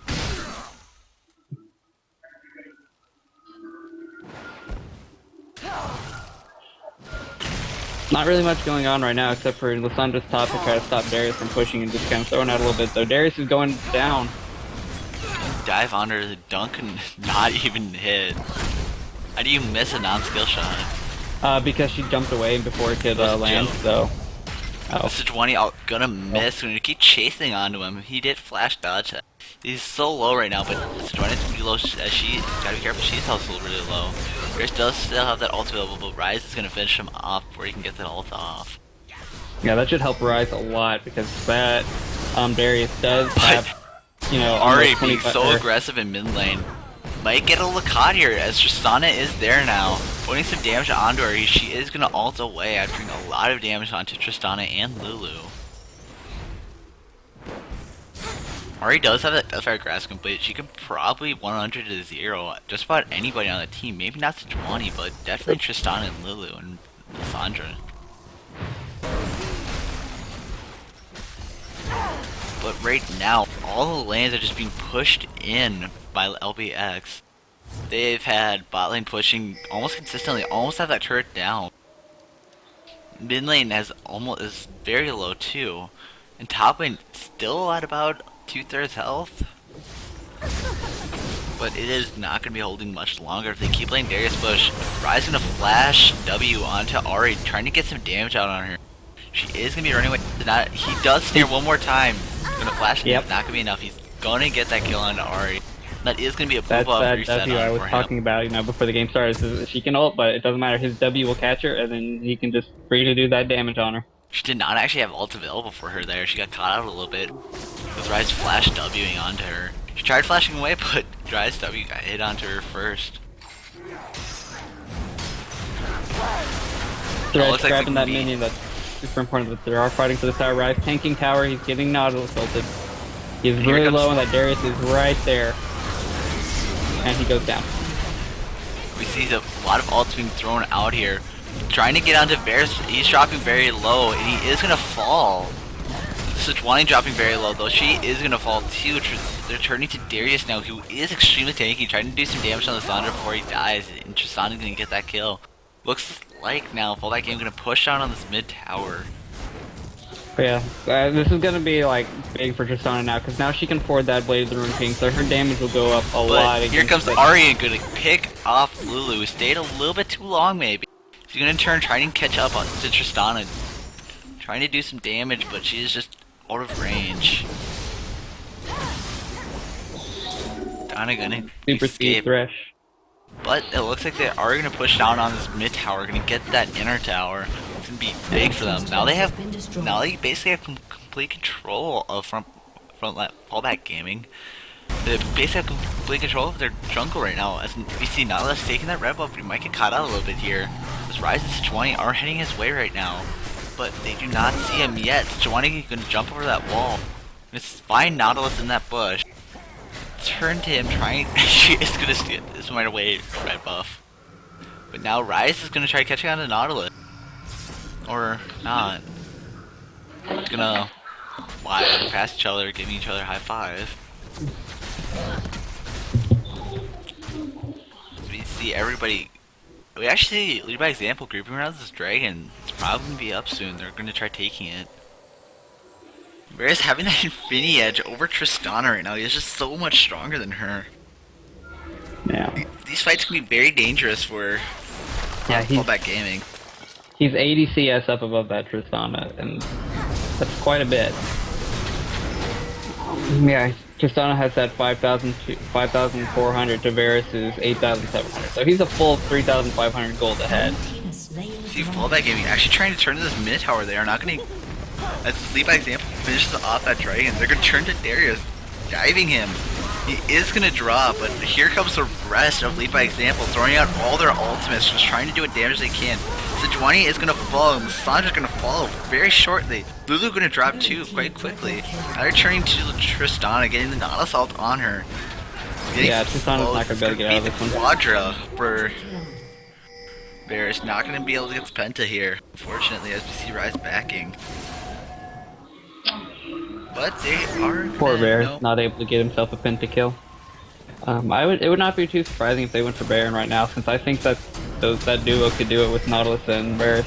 Not really much going on right now except for Lysandra's top to try to stop Darius from pushing and just kind of throwing out a little bit. So Darius is going down. Dive under the dunk and not even hit. How do you miss a non-skill shot? Because she jumped away before it could land, so. Sejuani gonna miss. Gonna keep chasing onto him. He did flash dodge. He's so low right now, but Sejuani to be low. She gotta be careful. She's also really low. Grace does still have that ult available, but Rise is gonna finish him off before he can get that ult off. Yeah, that should help Rise a lot because that Darius does have, you know, Ari almost being 25 so aggressive in mid lane might get a little caught here as Tristana is there now, putting some damage onto her. She is gonna ult away after doing a lot of damage onto Tristana and Lulu. Ari does have that Deathfire Grasp complete. She could probably 100 to 0 just about anybody on the team. Maybe not Sejuani, but definitely Tristana and Lulu and Lissandra. But right now, all the lanes are just being pushed in by LBX. They've had bot lane pushing almost consistently, almost have that turret down. Mid lane is very low too, and top lane still at about 2/3 health. But it is not going to be holding much longer if they keep playing Darius Bush. Rise gonna flash W onto Ari, trying to get some damage out on her. She is going to be running away. He does snare one more time. Gonna flash and it's not gonna be enough. He's gonna get that kill on Ari. That is gonna be a blue buff reset W I was talking about, you know, before the game started. So she can ult, but it doesn't matter. His W will catch her, and then he can just free to do that damage on her. She did not actually have ult available for her there. She got caught out a little bit with Rise flash Wing onto her. She tried flashing away, but Rise W got hit onto her first. Thread's grabbing that minion. That's super important that they are fighting for the tower. Rise tanking tower. He's getting Nautilus ulted. He's really low, and that Darius is right there. And he goes down. We see a lot of ults being thrown out here. Trying to get onto Varus. He's dropping very low, and he is gonna fall. Sejuani dropping very low, though she is gonna fall too. They're turning to Darius now, who is extremely tanky, trying to do some damage on Lissandra before he dies, and Tristana's gonna get that kill. Looks like now Fallback Game gonna push down on this mid tower. But yeah, this is gonna be like big for Tristana now, because now she can afford that Blade of the Rune King, so her damage will go up a lot. Here comes Arya, gonna pick off Lulu, who stayed a little bit too long maybe. She's gonna turn, trying to catch up on to Tristana, trying to do some damage, but she is just out of range. Donna gonna super speed escape. Thresh. But it looks like they are gonna push down on this mid tower, gonna get that inner tower. It's gonna be big for them. Now they basically have complete control of front fallback gaming. They basically have complete control of their jungle right now. As we see Nautilus taking that red buff, but he might get caught out a little bit here. This Rise and Sejuani are heading his way right now, but they do not see him yet. Sejuani is gonna jump over that wall. It's find Nautilus in that bush. Turn to him, trying. She is gonna skip this right away, red buff. But now Rise is gonna try catching on to Nautilus, or not. It's gonna fly past each other, giving each other a high five. We see everybody. We actually lead by example, grouping around this dragon. It's probably gonna be up soon. They're gonna try taking it. Varus having that Infinity Edge over Tristana right now. He's just so much stronger than her. Yeah. These fights can be very dangerous for fallback gaming. He's 80 CS up above that Tristana, and that's quite a bit. Yeah, Tristana has that 5,400 to Varus's 8,700, so he's a full 3,500 gold ahead. See, fallback gaming actually trying to turn to this mid tower. They are not going to. As lead by example finishes off that dragon, they're going to turn to Darius, diving him. He is going to draw, but here comes the rest of lead by example, throwing out all their ultimates, just trying to do what damage they can. Sejuani is going to follow, and Sandra's going to follow very shortly. Lulu going to drop too quite quickly. Now they're turning to Tristana, getting the Nautilus ult on her. Tristana's not going to be able to get out of this one. Quadra for Varus, not going to be able to get the Penta here, unfortunately, as we see Rise backing. But they are. Poor Baron, not able to get himself a pentakill. It would not be too surprising if they went for Baron right now, since I think that duo could do it with Nautilus and Varus,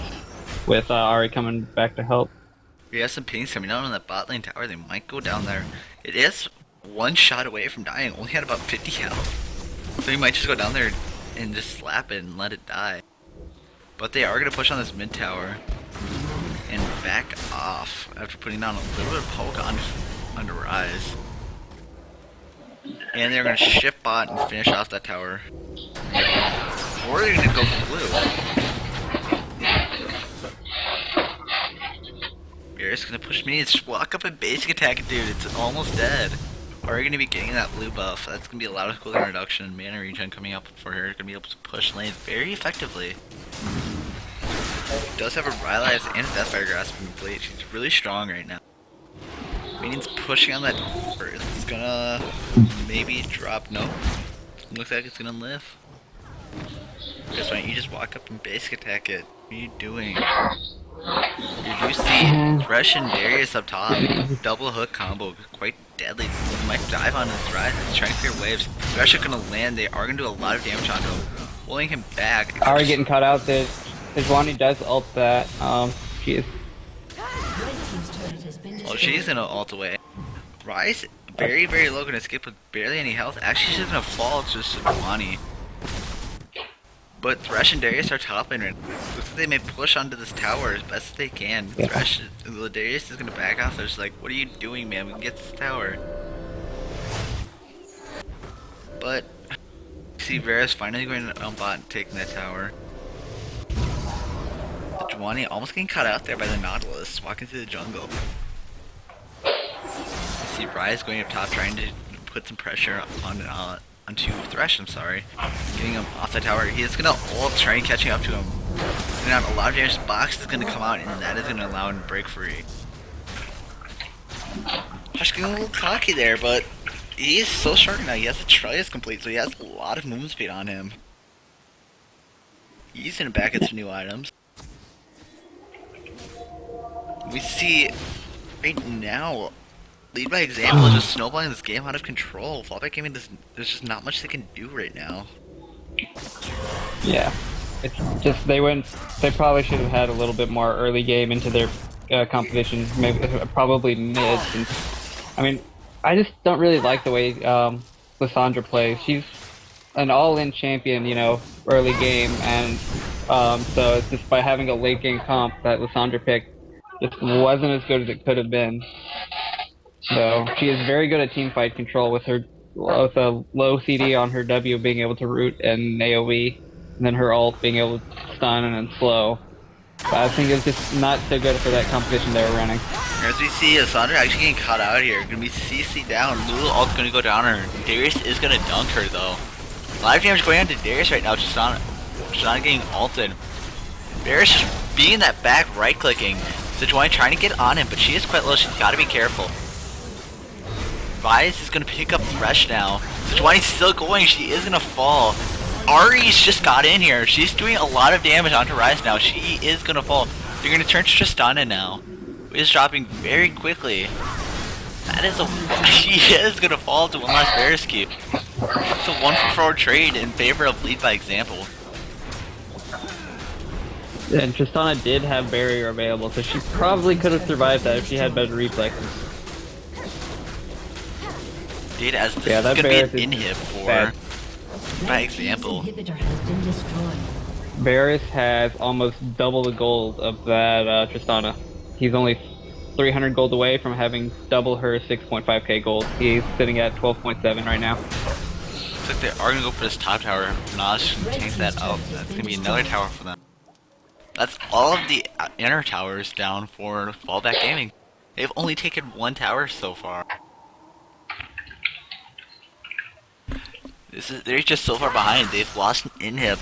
with Ari coming back to help. We have some pings coming out on that bot lane tower. They might go down there. It is one shot away from dying. Only had about 50 health, so he might just go down there and just slap it and let it die. But they are gonna push on this mid tower and back off after putting down a little bit of poke on Rise. And they're gonna shift bot and finish off that tower. Or they're gonna go for blue. Beer's gonna push me. Just walk up and basic attack it, dude. It's almost dead. Or you're gonna be getting that blue buff. That's gonna be a lot of cooldown reduction and mana regen coming up for her. Gonna be able to push lanes very effectively. Does have a Rylai's and a Deathfire Grasp in plate. She's really strong right now. Means pushing on that door. It's gonna maybe drop. No. Looks like it's gonna live. Chris, why don't you just walk up and basic attack it? What are you doing? You do see Thresh and Darius up top. Double hook combo. Quite deadly. He might dive on his Rise. He's trying to clear waves. Thresh are gonna land. They are gonna do a lot of damage on him. Pulling him back. Already getting cut out. Sejuani does ult that. She is. Oh, she's gonna ult away. Rise, very, very low, gonna skip with barely any health. Actually, she's gonna fall to Sejuani. But Thresh and Darius are top lane right now. Looks like they may push onto this tower as best as they can. Yeah. Darius is gonna back off. They're just like, what are you doing, man? We can get this tower. But, see Varus finally going on bot and taking that tower. Sejuani almost getting caught out there by the Nautilus, walking through the jungle. See Rise going up top, trying to put some pressure onto Thresh, I'm sorry. Getting him off the tower. He is going to ult, trying catching up to him. He's going to have a lot of damage. Box is going to come out, and that is going to allow him to break free. Hush getting a little cocky there, but he is so short now. He has the Trillius complete, so he has a lot of movement speed on him. He's going to back into new items. We see right now, lead by example is just snowballing this game out of control. Fallback gaming, there's just not much they can do right now. Yeah, it's just they probably should have had a little bit more early game into their composition, maybe probably mid. I mean, I just don't really like the way Lissandra plays. She's an all-in champion, you know, early game, and so it's just by having a late game comp that Lissandra picked just wasn't as good as it could have been. So she is very good at teamfight control with a low CD on her W being able to root and AoE, and then her ult being able to stun and then slow. But I think it's just not so good for that competition they were running. As we see, Sandra actually getting caught out here. Gonna be CC down. Lulu ult's gonna go down her. Darius is gonna dunk her though. A lot of damage going on to Darius right now. Just not getting ulted. Darius just being that back right clicking. Sejuani trying to get on him, but she is quite low. She's gotta be careful. Rise is gonna pick up Thresh now. Sejuani's still going. She is gonna fall. Ari's just got in here. She's doing a lot of damage onto Rise now. She is gonna fall. They're gonna turn to Tristana now. Is dropping very quickly. That is she is gonna fall to one last Varus cube. It's a 1-for-4 trade in favor of lead by example. And Tristana did have barrier available, so she probably could have survived that if she had better reflexes. Dude, as this is gonna be an inhib for by example. Varus has almost double the gold of that Tristana. He's only 300 gold away from having double her 6.5k gold. He's sitting at 12.7 right now. Looks like they are gonna go for this top tower. Nas can take that up. That's gonna be another tower for them. That's all of the inner towers down for Fallback Gaming. They've only taken one tower so far. They're just so far behind. They've lost an inhib.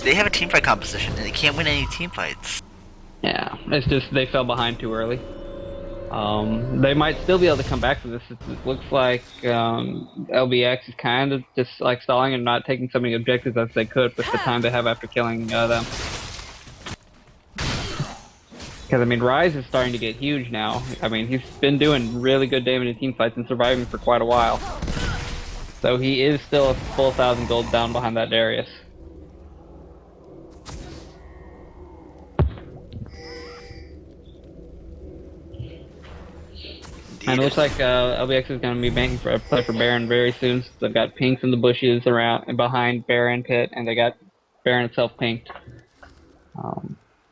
They have a teamfight composition and they can't win any teamfights. Yeah, it's just they fell behind too early. They might still be able to come back to this. It looks like LBX is kind of just like stalling and not taking so many objectives as they could with the time they have after killing them. Because, I mean, Rise is starting to get huge now. I mean, he's been doing really good damage in teamfights and surviving for quite a while. So he is still a full 1,000 gold down behind that Darius. And it looks like LBX is going to be banking for a play for Baron very soon. So they've got pinks in the bushes around and behind Baron pit, and they got Baron itself pinked.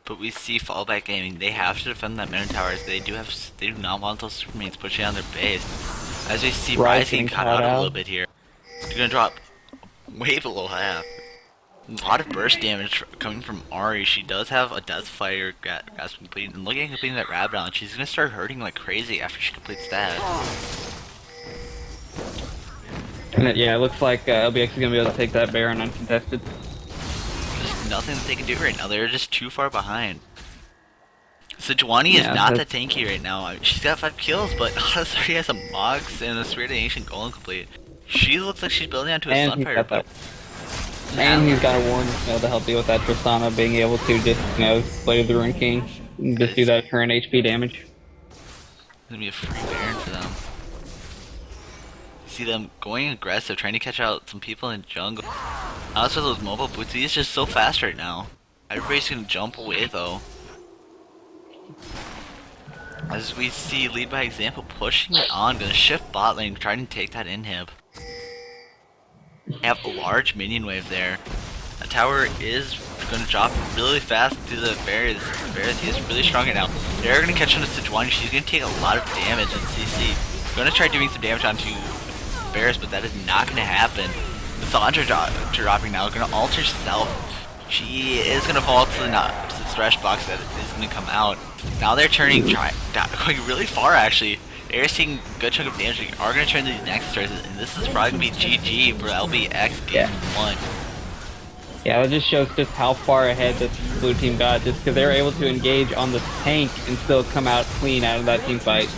But we see Fallback Gaming. They have to defend that middle towers. They do not want those Supermanes pushing on their base. As we see, Rise Rise getting getting caught caught out a little out. bit here. They're gonna drop way below half. A lot of burst damage coming from Ari. She does have a Death Fire grasp complete, and looking at completing that Rab down, she's gonna start hurting like crazy after she completes that. And yeah, it looks like LBX is gonna be able to take that Baron uncontested. There's nothing that they can do right now. They're just too far behind. Sejuani is Yeah, not that's- that tanky right now. She's got 5 kills, but she has a Mox and a Spirit of Ancient Golem complete. She looks like she's building onto a And he's Sunfire, got but that. And he's got a warn, to help deal with that Tristana being able to just, play the Ruin King, and just do that current HP damage. it's gonna be a free Baron for them. See them going aggressive, trying to catch out some people in jungle. Also, those mobile boots, he's just so fast right now. Everybody's gonna jump away though. As we see, lead by example, pushing it on, gonna shift bot lane, trying to take that inhib. They have a large minion wave there. The tower is gonna drop really fast to the barriers. The barriers is really strong right now. They're gonna catch on to Sejuani. She's gonna take a lot of damage in CC. Gonna try doing some damage onto Bears, but that is not gonna happen. The Sandra dropping now, gonna alter self. She is gonna fall to the thresh box that is gonna come out. Now they're turning, going really far actually. They're seeing a good chunk of damage. They are gonna turn these Nexus stars, and this is probably gonna be GG for LBX game 1. Yeah, that just shows just how far ahead this blue team got, just because they were able to engage on the tank and still come out clean out of that team fight.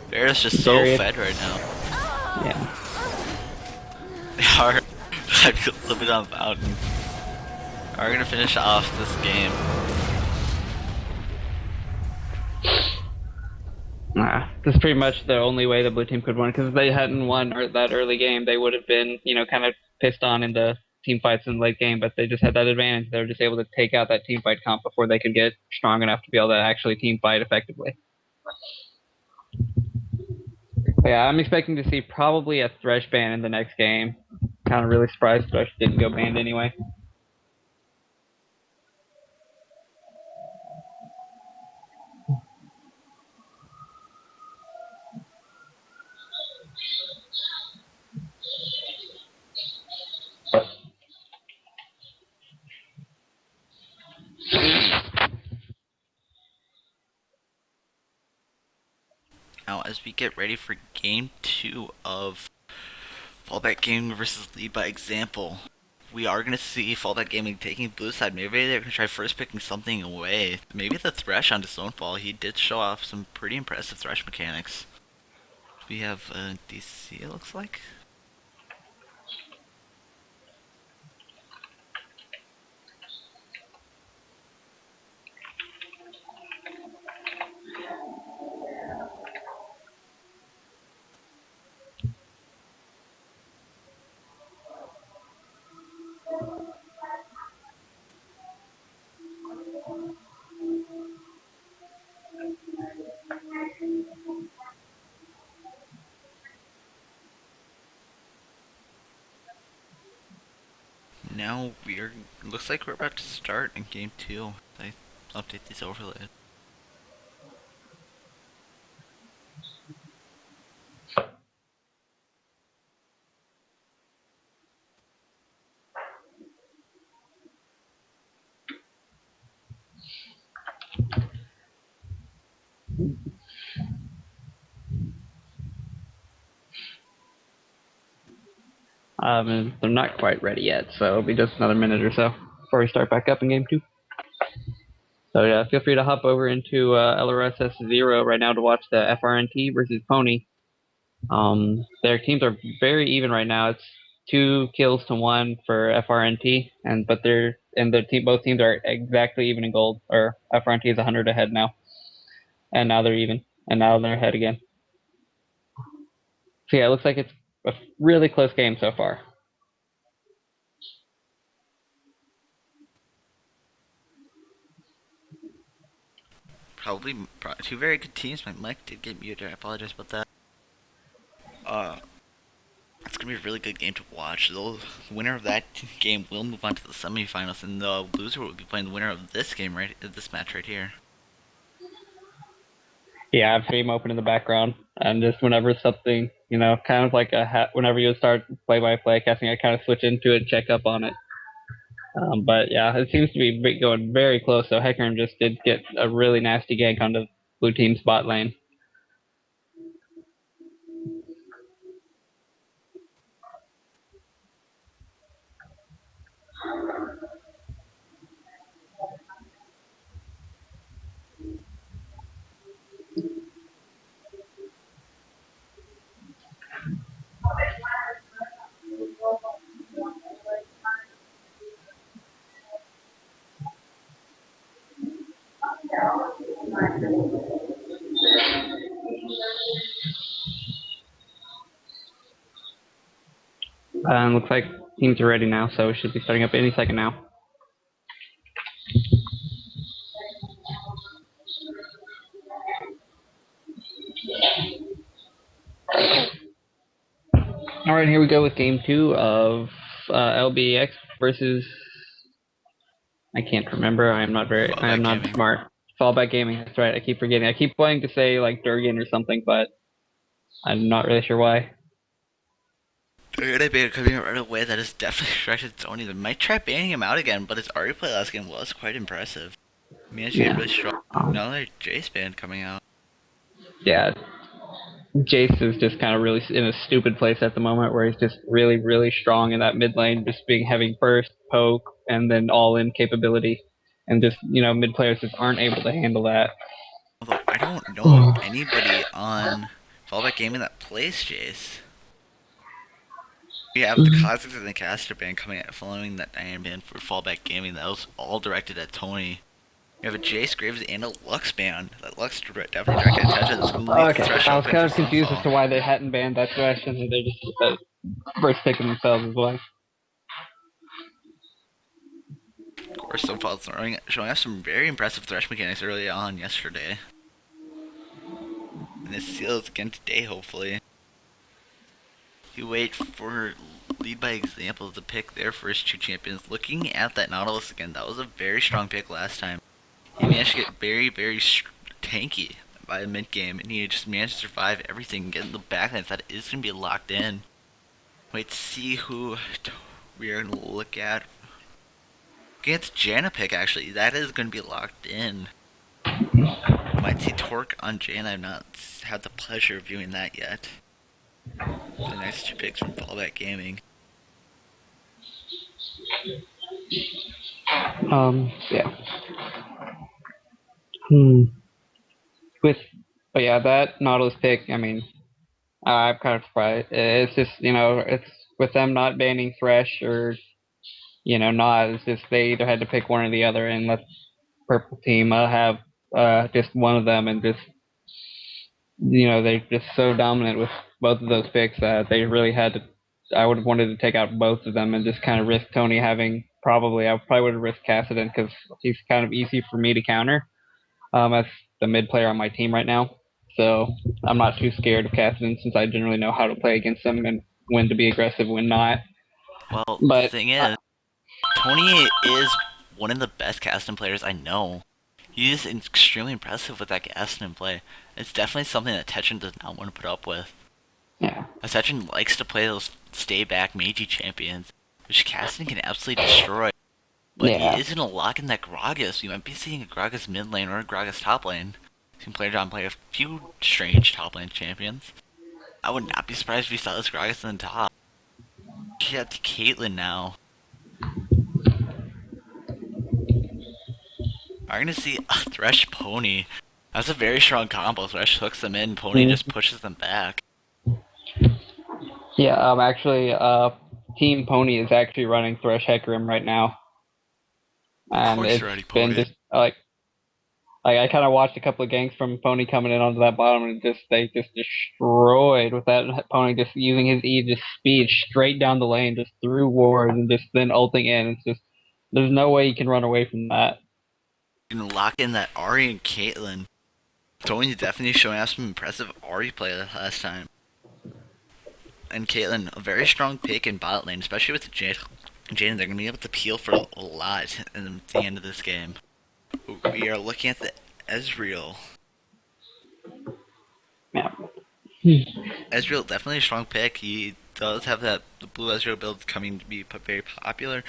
Bears just so Very- fed right now. Yeah. They are a little bit on fountain. Are gonna finish off this game. This is pretty much the only way the blue team could win, because if they hadn't won that early game, they would have been, kind of pissed on in the team fights in the late game, but they just had that advantage. They were just able to take out that team fight comp before they could get strong enough to be able to actually team fight effectively. But yeah, I'm expecting to see probably a Thresh ban in the next game. Kind of really surprised Thresh didn't go banned anyway. Now, as we get ready for game 2 of Fallback Gaming versus Lead by Example, we are going to see Fallback Gaming taking blue side. Maybe they're going to try first picking something away. Maybe the Thresh onto Stonefall. He did show off some pretty impressive Thresh mechanics. We have DC, it looks like. Now looks like we're about to start in game 2. I update these overlays. And they're not quite ready yet, so it'll be just another minute or so before we start back up in game 2. So yeah, feel free to hop over into LRSS 0 right now to watch the FRNT versus Pony. Their teams are very even right now. It's 2 kills to 1 for FRNT, but both teams are exactly even in gold. Or FRNT is 100 ahead now, and now they're even, and now they're ahead again. So yeah, it looks like it's a really close game so far. Probably two very good teams. My mic did get muted. I apologize about that. It's gonna be a really good game to watch. The winner of that game will move on to the semifinals, and the loser will be playing the winner of this game, this match right here. Yeah, I have stream open in the background, and just whenever something, kind of like whenever you start play-by-play casting, I kind of switch into it, check up on it. But yeah, it seems to be going very close. So Hecarim just did get a really nasty gank on the blue team's bot lane. Looks like teams are ready now, so we should be starting up any second now. All right, here we go with game 2 of LBX versus. I can't remember. I am not Fallback gaming. smart. Fallback Gaming. That's right. I keep forgetting. I keep wanting to say like Durgan or something, but I'm not really sure why. They're gonna be coming right away. That is definitely corrected Tony. They might try banning him out again, but his Ari play last game was quite impressive. He managed to get Yeah. really strong. Another Jace ban coming out. Yeah. Jace is just kind of really in a stupid place at the moment, where he's just really, really strong in that mid lane, just being heavy burst, poke, and then all in capability, and just mid players just aren't able to handle that. Although I don't know of anybody on Fallback Gaming that plays Jace. We have the Cosmics and the Caster ban coming out following that Iron ban for Fallback Gaming. That was all directed at Tony. You have a Jace Graves and a Lux ban. That Lux definitely directed attention. That's going to lead the Okay, Thresh I was open kind for of confused as Stonefall. to why they hadn't banned that question, and they just first picking themselves as well. Of course, Stonefall's showing us some very impressive Thresh mechanics early on yesterday. And this seals again today, hopefully. You wait for lead by example to pick their first 2 champions. Looking at that Nautilus again, that was a very strong pick last time. He managed to get very, very tanky by the mid game, and he just managed to survive everything and get in the backlines. That is going to be locked in. Wait to see who we are going to look at. Against Janna pick, actually, that is going to be locked in. Might see Torque on Janna. I've not had the pleasure of viewing that yet. The next 2 picks from Fallback Gaming. Yeah. Hmm. But yeah, that Nautilus pick. I mean, I'm kind of surprised. It's just it's with them not banning Thresh or not. It's just they either had to pick one or the other, and let purple team have just one of them, and just they're just so dominant with both of those picks that they really had to. I would have wanted to take out both of them and just kind of risk Tony having probably. I probably would have risked Kassadin because he's kind of easy for me to counter as the mid player on my team right now. So I'm not too scared of Kassadin since I generally know how to play against him and when to be aggressive, when not. Well, the But thing is, Tony is one of the best Gaston players I know. He is extremely impressive with that Gaston play. It's definitely something that Tetrin does not want to put up with. yeah, As Tetrin likes to play those stay back Meiji champions, which Gaston can absolutely destroy. But he yeah, is going to lock in that Gragas. You might be seeing a Gragas mid lane or a Gragas top lane. Seen Player John play a few strange top lane champions. I would not be surprised if we saw this Gragas in the top. She got to Caitlyn now. Are gonna see a Thresh Pony. That's a very strong combo. Thresh hooks them in, Pony mm, just pushes them back. yeah. Actually, Team Pony is actually running Thresh Hecarim right now, Of and course, it's they're already been Pony. just like I kind of watched a couple of ganks from Pony coming in onto that bottom, and they just destroyed with that Pony just using his E just speed straight down the lane, just through wards, and just then ulting in. It's just there's no way you can run away from that. You can lock in that Ari and Caitlyn. Tony's definitely showing us some impressive Ari play last time. And Caitlyn, a very strong pick in bot lane, especially with Jane. They're going to be able to peel for a lot at the end of this game. We are looking at the Ezreal. Ezreal definitely a strong pick. He does have the blue Ezreal build coming to be very popular.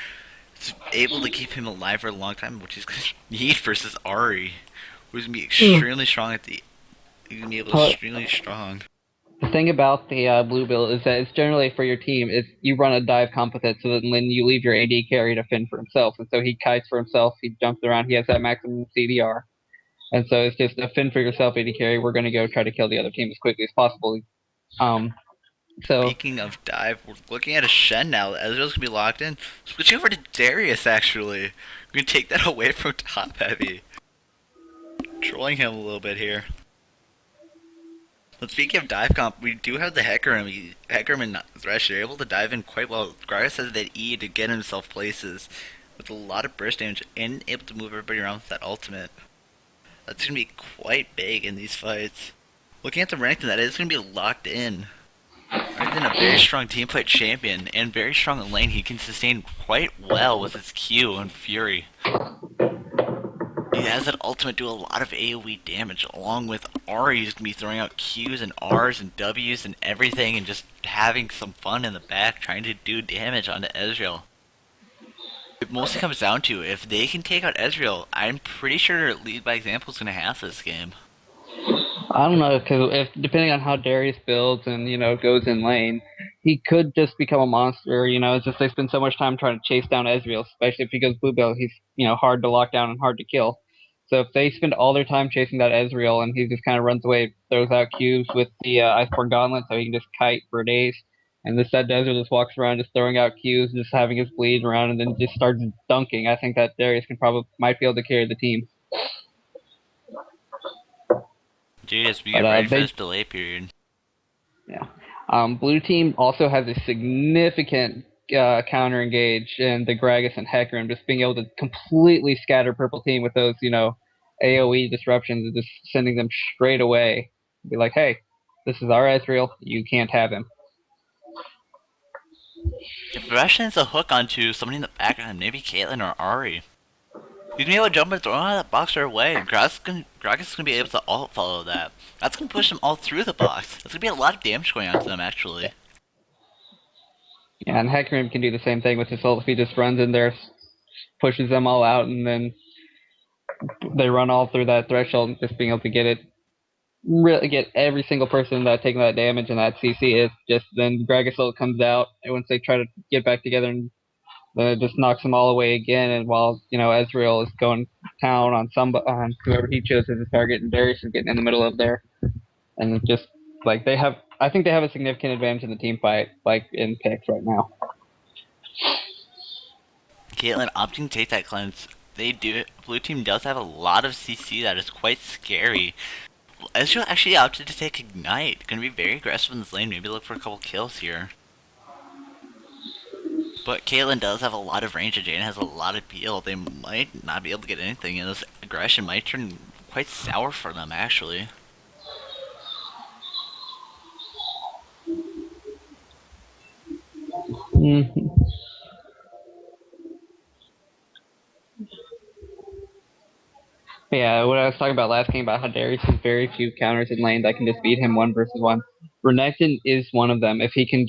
It's able to keep him alive for a long time, which is going to need versus Ari, who's going to be extremely strong at the. He's going to be able to be But extremely strong. the thing about the blue build is that it's generally for your team. It's you run a dive comp with it, so that when you leave your AD carry to fend for himself, and so he kites for himself. He jumps around. He has that maximum CDR, and so it's just a fend for yourself AD carry. We're going to go try to kill the other team as quickly as possible. Um, so Speaking of dive, we're looking at a Shen now. Ezreal's gonna be locked in. Switching over to Darius, actually. We're gonna take that away from top heavy. Trolling him a little bit here. But speaking of dive comp, we do have the Hecarim. Hecarim and Thresh are able to dive in quite well. Gragas has that E to get himself places with a lot of burst damage and able to move everybody around with that ultimate. That's gonna be quite big in these fights. Looking at the Renekton, that is gonna be locked in. Renekton, a very strong teamfight champion and very strong in lane. He can sustain quite well with his Q and Fury. He has that ultimate do a lot of AoE damage, along with Ari. He's gonna be throwing out Qs and Rs and Ws and everything, and just having some fun in the back, trying to do damage onto Ezreal. It mostly comes down to if they can take out Ezreal, I'm pretty sure Lead by Example is gonna have this game. I don't know, because if depending on how Darius builds and goes in lane, he could just become a monster. It's just they spend so much time trying to chase down Ezreal, especially if he goes blue build. He's hard to lock down and hard to kill. So if they spend all their time chasing that Ezreal and he just kind of runs away, throws out cubes with the Iceborne Gauntlet, so he can just kite for days. And this said Ezreal just walks around just throwing out Qs, just having his bleed around, and then just starts dunking. I think that Darius might be able to carry the team. Jeez, we But get ready for they this delay period. Yeah. Blue team also has a significant counter engage in the Gragas and Hecarim, just being able to completely scatter purple team with those, AoE disruptions and just sending them straight away. Be like, hey, this is our Ezreal. You can't have him. If Rush a hook onto somebody in the background, maybe Caitlyn or Ari, he's gonna be able to jump and throw out that boxer away, and Gragas is gonna be able to alt follow that. That's gonna push them all through the box. That's gonna be a lot of damage going on to them, actually. Yeah, and Hecarim can do the same thing with his ult. If he just runs in there, pushes them all out, and then they run all through that threshold, just being able to really get every single person that taking that damage and that CC is just then Gragas ult comes out, and once they try to get back together and then it just knocks them all away again. And while Ezreal is going town on whoever he chooses as target, and Darius is getting in the middle of there, and it just like I think they have a significant advantage in the team fight, like in picks right now. Caitlyn opting to take that cleanse. They do. Blue team does have a lot of CC that is quite scary. Ezreal actually opted to take Ignite. Gonna be very aggressive in this lane. Maybe look for a couple kills here. But Caitlyn does have a lot of range, and Jane has a lot of peel. They might not be able to get anything, and this aggression might turn quite sour for them, actually. Mm-hmm. Yeah, what I was talking about last game about how Darius has very few counters in lane that can just beat him 1 versus 1. Renekton is one of them if he can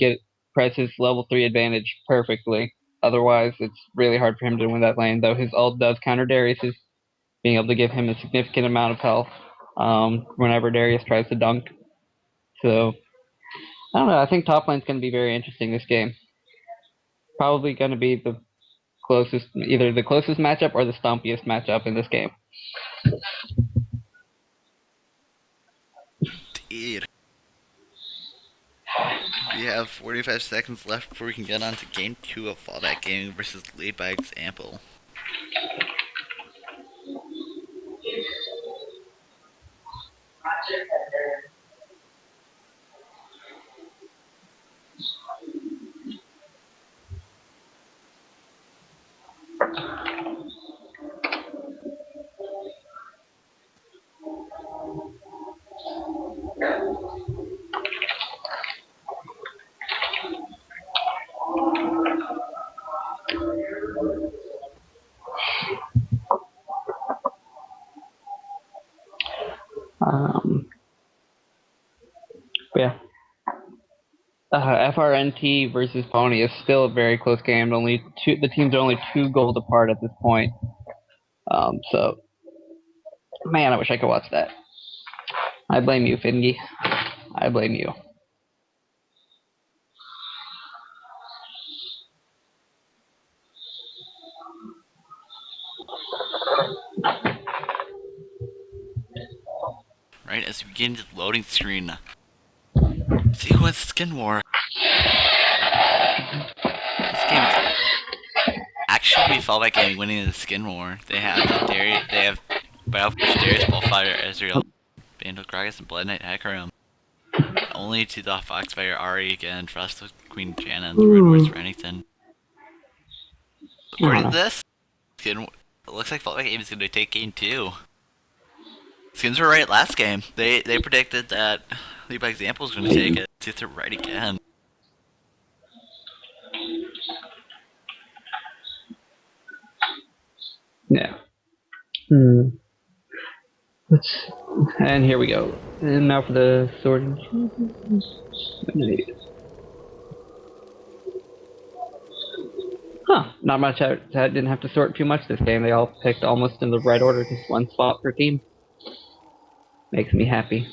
press his level 3 advantage perfectly. Otherwise, it's really hard for him to win that lane, though his ult does counter Darius's, being able to give him a significant amount of health whenever Darius tries to dunk. So, I don't know. I think top lane's going to be very interesting this game. Probably going to be either the closest matchup or the stompiest matchup in this game. Indeed. We have 45 seconds left before we can get on to game 2 of Fallback Gaming versus Lead by Example. Um, but yeah, FRNT versus Pony is still a very close game. The teams are only 2 goals apart at this point. So, man, I wish I could watch that. I blame you, Fingy. I blame you. Right as we get into the loading screen. Sequence Skin War. This game is actually Fallback Gaming winning the Skin War. They have Battlefish Darius, Ballfire, Ezreal, Vandal Gragas, and Blood Knight Hecarim. Only to the Foxfire Ari again, Frost Queen Janna, and the Red Horse Renekton. According to this, it looks like Fallback Gaming is going to take game 2. Skins were right last game. They predicted that Lead by Example was going to take it. See if they're right again. Yeah. And here we go. And now for the sorting. Huh. Not much. I didn't have to sort too much this game. They all picked almost in the right order, just 1 spot per team. Makes me happy.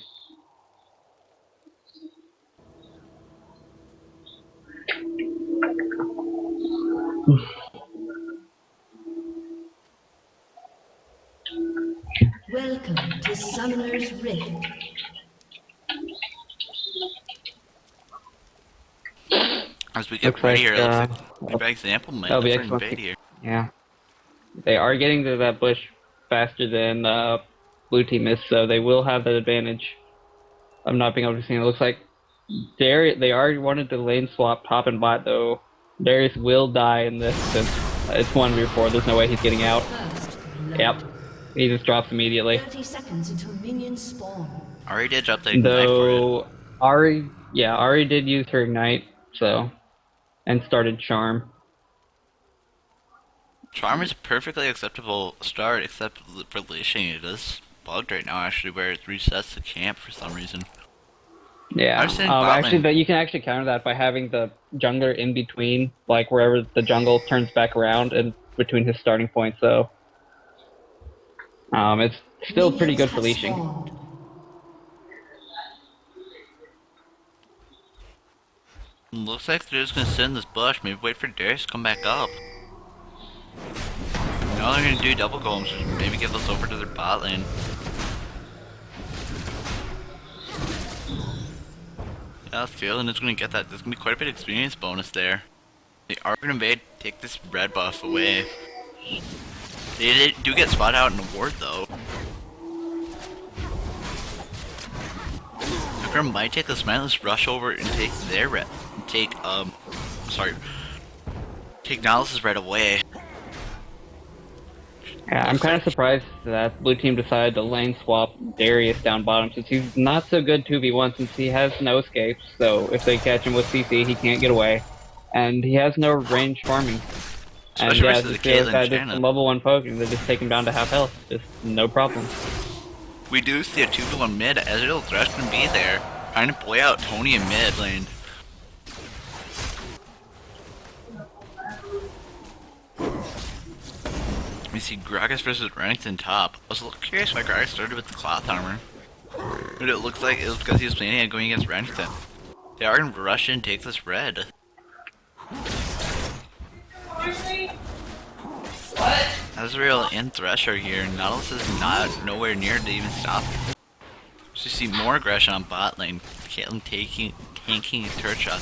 Welcome to Summoner's Rift. As we get Looks ready like, here, it looks like by example might LBX invade here. Yeah. They are getting to that bush faster than blue team is, so they will have that advantage of not being able to see. It looks like they already wanted to lane swap top and bot, though. Darius will die in this since it's 1v4. There's no way he's getting out. Yep. He just drops immediately. 30 seconds until minions spawn. Ari did drop the ignite for it. Ari did use her ignite, so, and started Charm. Charm is a perfectly acceptable start, except for Lishing. It is bugged right now, actually, where it resets the camp for some reason. Yeah, but you can actually counter that by having the jungler in between, like wherever the jungle turns back around and between his starting point, so it's still pretty good for leashing. Looks like they're just gonna sit in this bush, maybe wait for Darius to come back up. Now they're gonna do double golems, maybe give those over to their bot lane. Yeah, that's good, and it's gonna get that. There's gonna be quite a bit of experience bonus there. They are gonna invade, take this red buff away. They do get spot out in the ward though. Tucker might take this mindless rush over and take their red. Take Nihilus' red away. Yeah, I'm kind of surprised that blue team decided to lane swap Darius down bottom since he's not so good 2v1 since he has no escapes, so if they catch him with CC he can't get away. And he has no range farming. And Especially yeah, versus the just Caitlyn level 1 poke and they just take him down to half health. Just no problem. We do see a 2v1 mid. Ezreal Thresh can be there, trying to play out Tony in mid lane. We see Gragas versus Renekton top. I was a little curious why Gragas started with the cloth armor. But it looks like it was because he was planning on going against Renekton. They are going to rush in and take this red. Ezreal and Thresh are here. Nautilus is not nowhere near to even stop. So you see more aggression on bot lane. Caitlyn tanking his turret shot.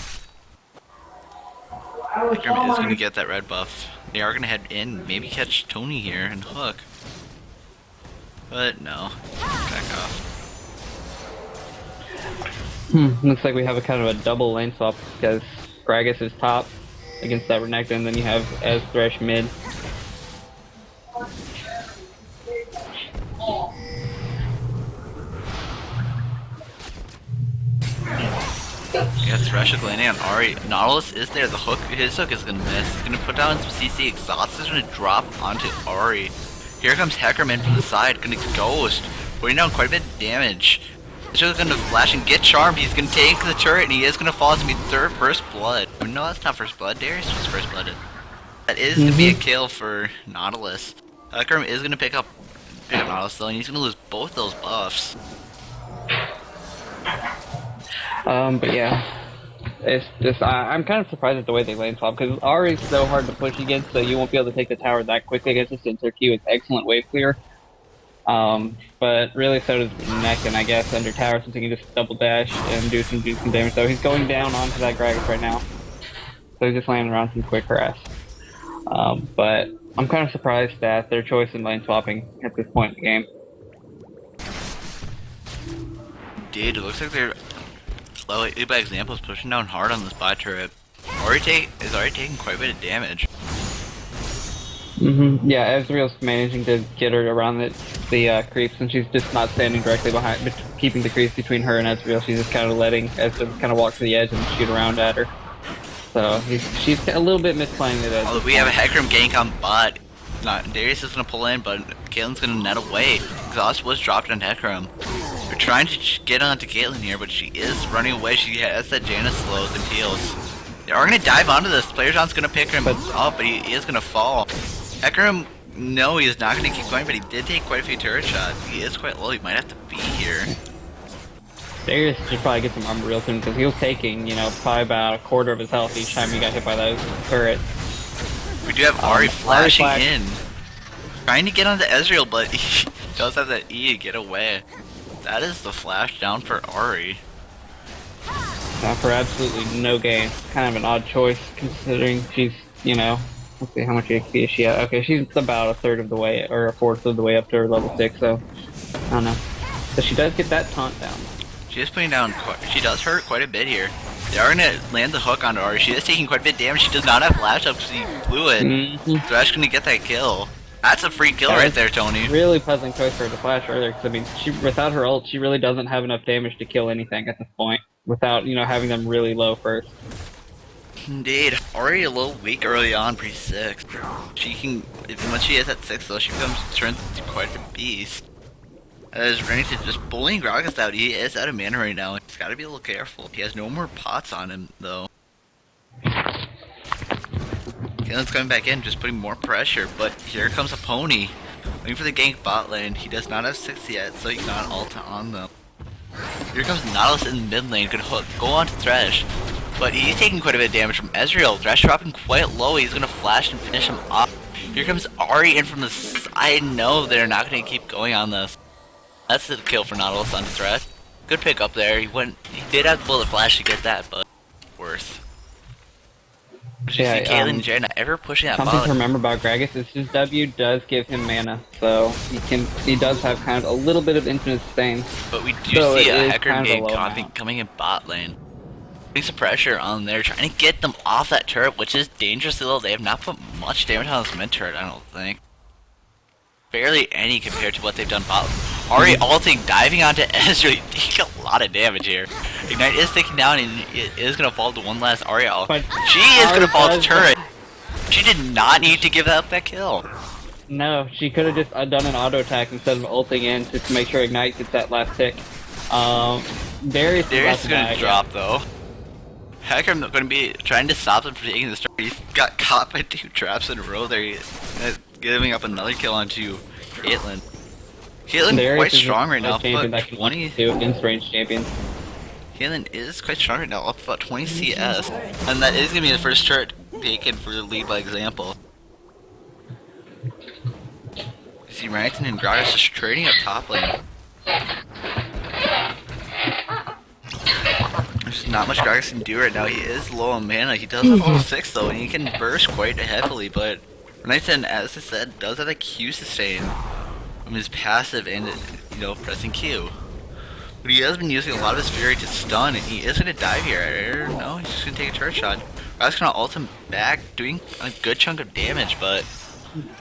Hecarim is going to get that red buff. They are going to head in, maybe catch Tony here and hook. But no, back off. Looks like we have a kind of a double lane swap because Gragas is top against that Renekton, and then you have Ez Thresh mid. Yeah, Thresh is landing on Ari. Nautilus is there. The hook, his hook is gonna miss. He's gonna put down some CC. Exhaust is gonna drop onto Ari. Here comes Hecarim in from the side, gonna ghost, putting down quite a bit of damage. Ezreal's gonna flash and get charmed. He's gonna take the turret and he is gonna fall. It's gonna be third first blood. No, that's not first blood. Darius was first blooded. That is gonna be a kill for Nautilus. Hecarim is gonna pick up Nautilus though, and he's gonna lose both those buffs. But yeah, it's just I'm kind of surprised at the way they lane swap because Ahri's so hard to push against, so you won't be able to take the tower that quickly against it since their Q is excellent wave clear. But really so does Necken, I guess, under tower since he can just double dash and do some damage. So he's going down onto that Gragas right now, so he's just landing around some quick harass. But I'm kind of surprised at their choice in lane swapping at this point in the game. Dude, it looks like they're by examples pushing down hard on this bot turret. Is already taking quite a bit of damage. Yeah, Ezreal's managing to get her around the creeps, and she's just not standing directly behind, but keeping the creeps between her and Ezreal. She's just kind of letting Ezreal kind of walk to the edge and shoot around at her. So she's a little bit misplaying it. Although we have a Hecarim gank on bot. Darius is gonna pull in, but Caitlyn's gonna net away. Exhaust was dropped on Hecarim. We're trying to get onto Caitlyn here, but she is running away. She has that Janus slows and heals. They are gonna dive onto this. Player John's gonna pick him up, but he is gonna fall. Hecarim, no, he is not gonna keep going, but he did take quite a few turret shots. He is quite low. He might have to be here. Darius should probably get some armor real soon because he was taking, probably about a quarter of his health each time he got hit by those turrets. We do have Ahri flashing in. Trying to get onto Ezreal, but he does have that E to get away. That is the flash down for Ahri. For absolutely no gain. Kind of an odd choice considering she's, let's see, how much HP is she at? Okay, she's about a third of the way, or a fourth of the way up to her level 6, so I don't know. But she does get that taunt down. She is putting down, she does hurt quite a bit here. They are going to land the hook onto Ahri. She is taking quite a bit of damage. She does not have flash up because he blew it. So that's going to get that kill. That's a free kill right there, Tony. Really puzzling choice for her to flash earlier, because I mean, without her ult, she really doesn't have enough damage to kill anything at this point, without, having them really low first. Indeed. Ahri a little weak early on, pre-6. She can, once she is at 6 though, she turns into quite a beast. As Renington just bullying Gragas out, he is out of mana right now. He's got to be a little careful. He has no more pots on him, though. Caitlyn's coming back in, just putting more pressure, but here comes a pony. Waiting for the gank bot lane. He does not have 6 yet, so he cannot ult on them. Here comes Nautilus in mid lane, gonna go on to Thresh. But he's taking quite a bit of damage from Ezreal. Thresh dropping quite low, he's gonna flash and finish him off. Here comes Ahri in from the side. No, they're not gonna keep going on this. That's the kill for Nautilus on Thresh. Good pick up there. He did have to pull the flash to get that, but worth. You see Caitlyn and Jay not ever pushing that Something bot. to remember about Gragas is his W does give him mana, so he does have kind of a little bit of infinite sustain. But we do see a Hecarim kind of game coming in bot lane. Putting some pressure on there, trying to get them off that turret, which is dangerously low. They have not put much damage on this mid turret, I don't think. Barely any compared to what they've done bot. Ahri ulting, diving onto Ezreal, taking a lot of damage here. Ignite is taking down and it is going to fall to one last Ahri ult. She is going to fall to turret. She did not need to give up that kill. No, she could have just done an auto attack instead of ulting in to make sure Ignite gets that last tick. Darius is going to drop though. Hecarim going to be trying to stop him from taking this turret. He's got caught by 2 traps in a row there. He's giving up another kill onto Caitlyn. Caitlyn quite strong right now, but 20 against range champions. Caitlyn is quite strong right now, up about 20 CS, and that is gonna be the first turret taken for the lead by example. You see Renington and Gragas just trading up top lane. There's not much Gragas can do right now. He is low on mana. He does have level 6 though, and he can burst quite heavily, but Renington, as I said, does have a Q sustain from his passive and, pressing Q. But he has been using a lot of his Fury to stun, and he is going to dive here. No, he's just going to take a turret shot. Ra's going to ult him back, doing a good chunk of damage, but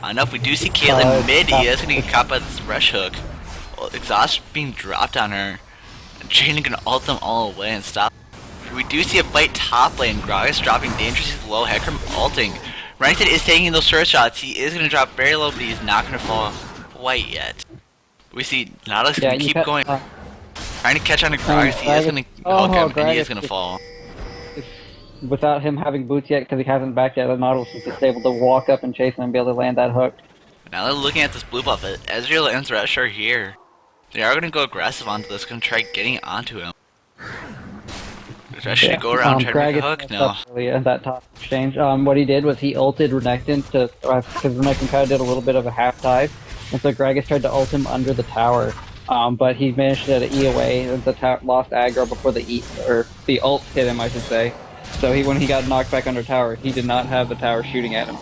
not enough. We do see Caitlyn mid. He is going to get caught by this rush hook. Well, exhaust being dropped on her. And Jaden going to ult them all away and stop. We do see a fight top lane. Gragas dropping dangerously low. Hecarim ulting. Renington is taking those turret shots. He is going to drop very low, but he's not going to fall quite yet. We see Nautilus going to keep going. Trying to catch on to Gragas. He is gonna hook him, and he is gonna fall. Without him having boots yet, because he hasn't backed yet, the Nautilus is just able to walk up and chase him and be able to land that hook. Now they're looking at this blue buff. Ezreal and Thresh are here. They are gonna go aggressive onto this. Gonna try getting onto him. Thresh should go around and try to make a hook. No. Yeah, that top exchange. What he did was he ulted Renekton to because Renekton kind of did a little bit of a half dive, and so Gragas tried to ult him under the tower. But he managed to get an E away. The lost aggro before the ult hit him, I should say. So when he got knocked back under tower, he did not have the tower shooting at him.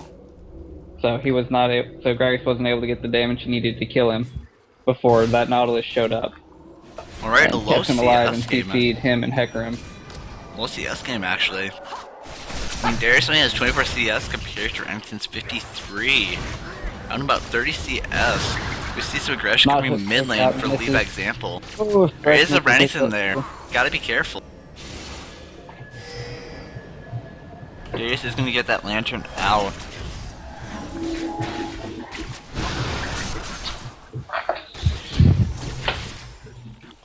So he was not able. So Gragas wasn't able to get the damage he needed to kill him before that Nautilus showed up. All right, a and low kept him alive CS and game. CC'd him and Hecker him. Low CS game actually. I mean, Darius only has 24 CS compared to Remington's 53. Down about 30 CS. We see some aggression Not coming just mid lane out, for this lead is- by example. Ooh, There is a Thresh Remington is- there. Gotta be careful. Darius is gonna get that lantern out.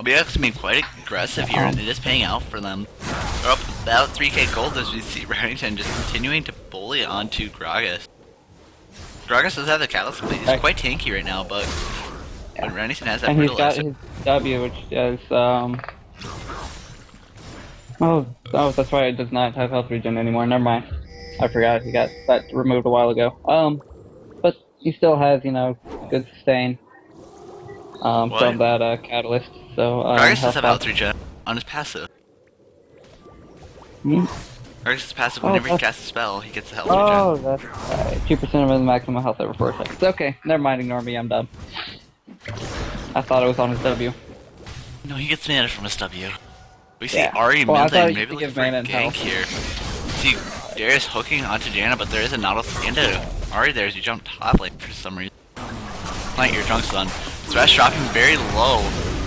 LBX being quite aggressive here, and it is paying out for them. They're up about 3k gold as we see Remington just continuing to bully onto Gragas. Gragas does have the catalyst, but he's quite tanky right now, but Remington has that And he's brutal got exit. his W, which is Oh, that's why it does not have health regen anymore. Never mind. I forgot he got that removed a while ago. But he still has, good sustain. From that catalyst. So Gragas does have health health regen on his passive. Hmm? Gragas' passive, Oh, whenever he that's- casts a spell, he gets the health regen. Oh, that's right. 2% of the maximum health over 4 seconds. Okay, never mind, ignore me, I'm done. I thought it was on his W. No, he gets mana from his W. We see Yeah. Ari Well, I mid thought lane, he maybe could looking give for a mana and gank health. here. See Darius hooking onto Janna, but there is a Nautilus into Ari there as you jump top lane for some reason. Light your drunk son. Thresh dropping very low.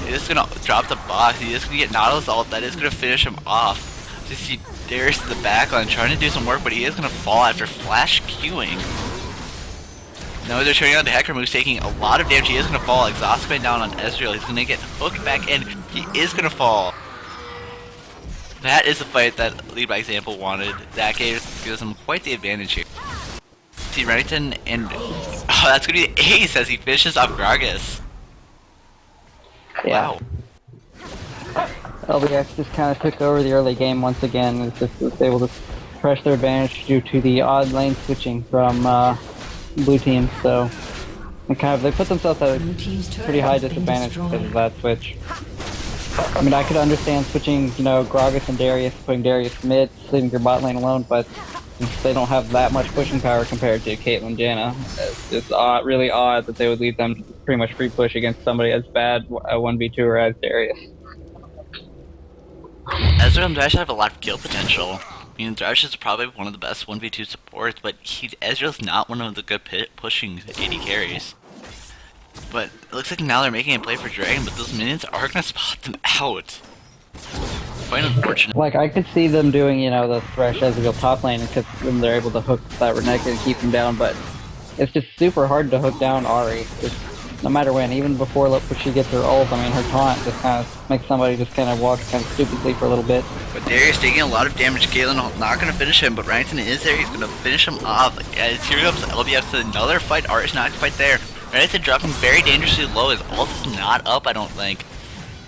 He is gonna drop the box. He is gonna get Nautilus ult. That is gonna finish him off. You see Darius in the backline trying to do some work, but he is gonna fall after flash queuing. Now they're turning on the Hecker moves, taking a lot of damage. He is gonna fall. Exhaust coming down on Ezreal. He's gonna get hooked back in. He is gonna fall. That is the fight that Lead by Example wanted. That gives him quite the advantage here. See Remington and that's gonna be the ace as he finishes off Gragas. Yeah. Wow. LBX just kind of took over the early game once again. It's just was able to press their advantage due to the odd lane switching from blue team. So they put themselves at Blue a team's turret pretty high has been disadvantage because of destroyed. that switch. I mean, I could understand switching, Gragas and Darius, putting Darius mid, leaving your bot lane alone, but since they don't have that much pushing power compared to Caitlyn Janna, it's really odd that they would leave them pretty much free push against somebody as bad a 1v2 as Darius. Ezreal and Thresh have a lot of kill potential. I mean, Thresh is probably one of the best 1v2 supports, but Ezreal's not one of the good pushing AD carries. But it looks like now they're making a play for Dragon, but those minions are gonna spot them out. Quite unfortunate. Like, I could see them doing, the Thresh Ezreal top lane because then they're able to hook that Renekton and keep him down, but it's just super hard to hook down Ari. No matter when, even before she gets her ult, I mean, her taunt just kind of makes somebody just kind of walk kind of stupidly for a little bit. But Darius taking a lot of damage. Galen not going to finish him, but Remington is there. He's going to finish him off. As here comes LBX to another fight. Art is not quite there. Remington dropping very dangerously low. His ult is not up, I don't think.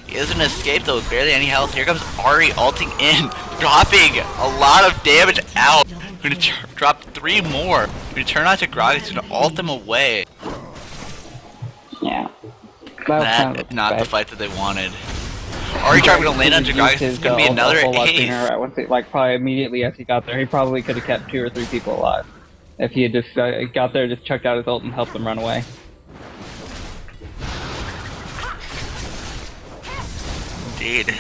He is going to escape though with barely any health. Here comes Ari ulting in, dropping a lot of damage out. Going to drop 3 more. Going to turn on to Grog. He's going to ult them away. Yeah. That was kind of Not the fight that they wanted. Ari trying to land onto Grog. It's going to be another ace. Probably immediately as he got there, he probably could have kept 2 or 3 people alive. If he had just got there, just chucked out his ult and helped them run away. Indeed.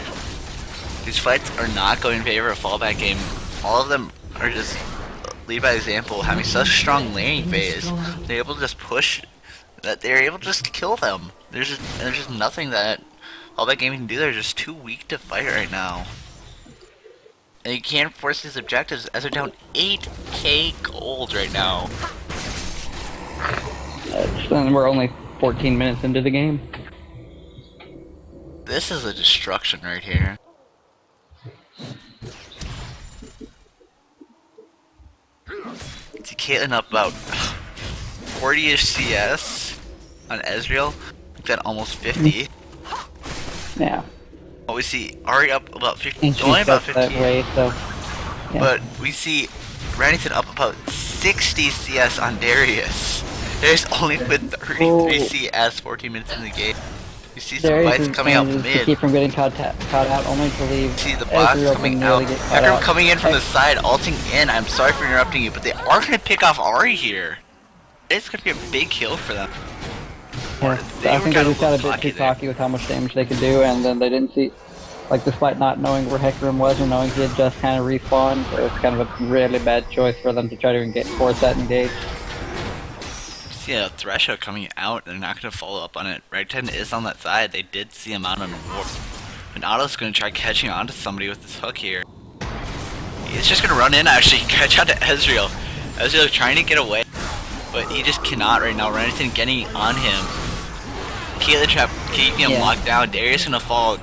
These fights are not going in favor of fallback game. All of them are just lead by example, having such strong laning phase. They're able to just push that they're able to just kill them. There's just nothing that fallback game can do. They're just too weak to fight right now. And you can't force these objectives as they're down 8k gold right now. And we're only 14 minutes into the game. This is a destruction right here. See Caitlyn up about 40-ish CS on Ezreal. Got almost 50. Yeah. But we see Ari up about 50. And she's Only about got that 15. way, so. Yeah. But we see Renington up about 60 CS on Darius. Darius only with 33 Oh. CS 14 minutes in the game. You see some Darius fights is coming out managed to mid. keep from getting caught out, only to leave. See the boss Ezreal coming can out. really get caught Hecarim out. coming in from the side, ulting in. I'm sorry for interrupting you, but they are going to pick off Ari here. It's going to be a big kill for them. Yeah, They I were think kinda they just got a little bit cocky too there. cocky with how much damage they could do, and then they didn't see, like, despite not knowing where Hecarim was or knowing he had just kind of respawned, so it's kind of a really bad choice for them to try to force that engage. See a Thresher coming out, they're not going to follow up on it. Right 10 is on that side, they did see him out on a warp. And Otto's going to try catching on to somebody with this hook here. He's just going to run in actually, catch on to Ezreal. Ezreal trying to get away, but he just cannot right now. Renington getting on him. Caitlyn trap keeping him locked down. Darius going to fall.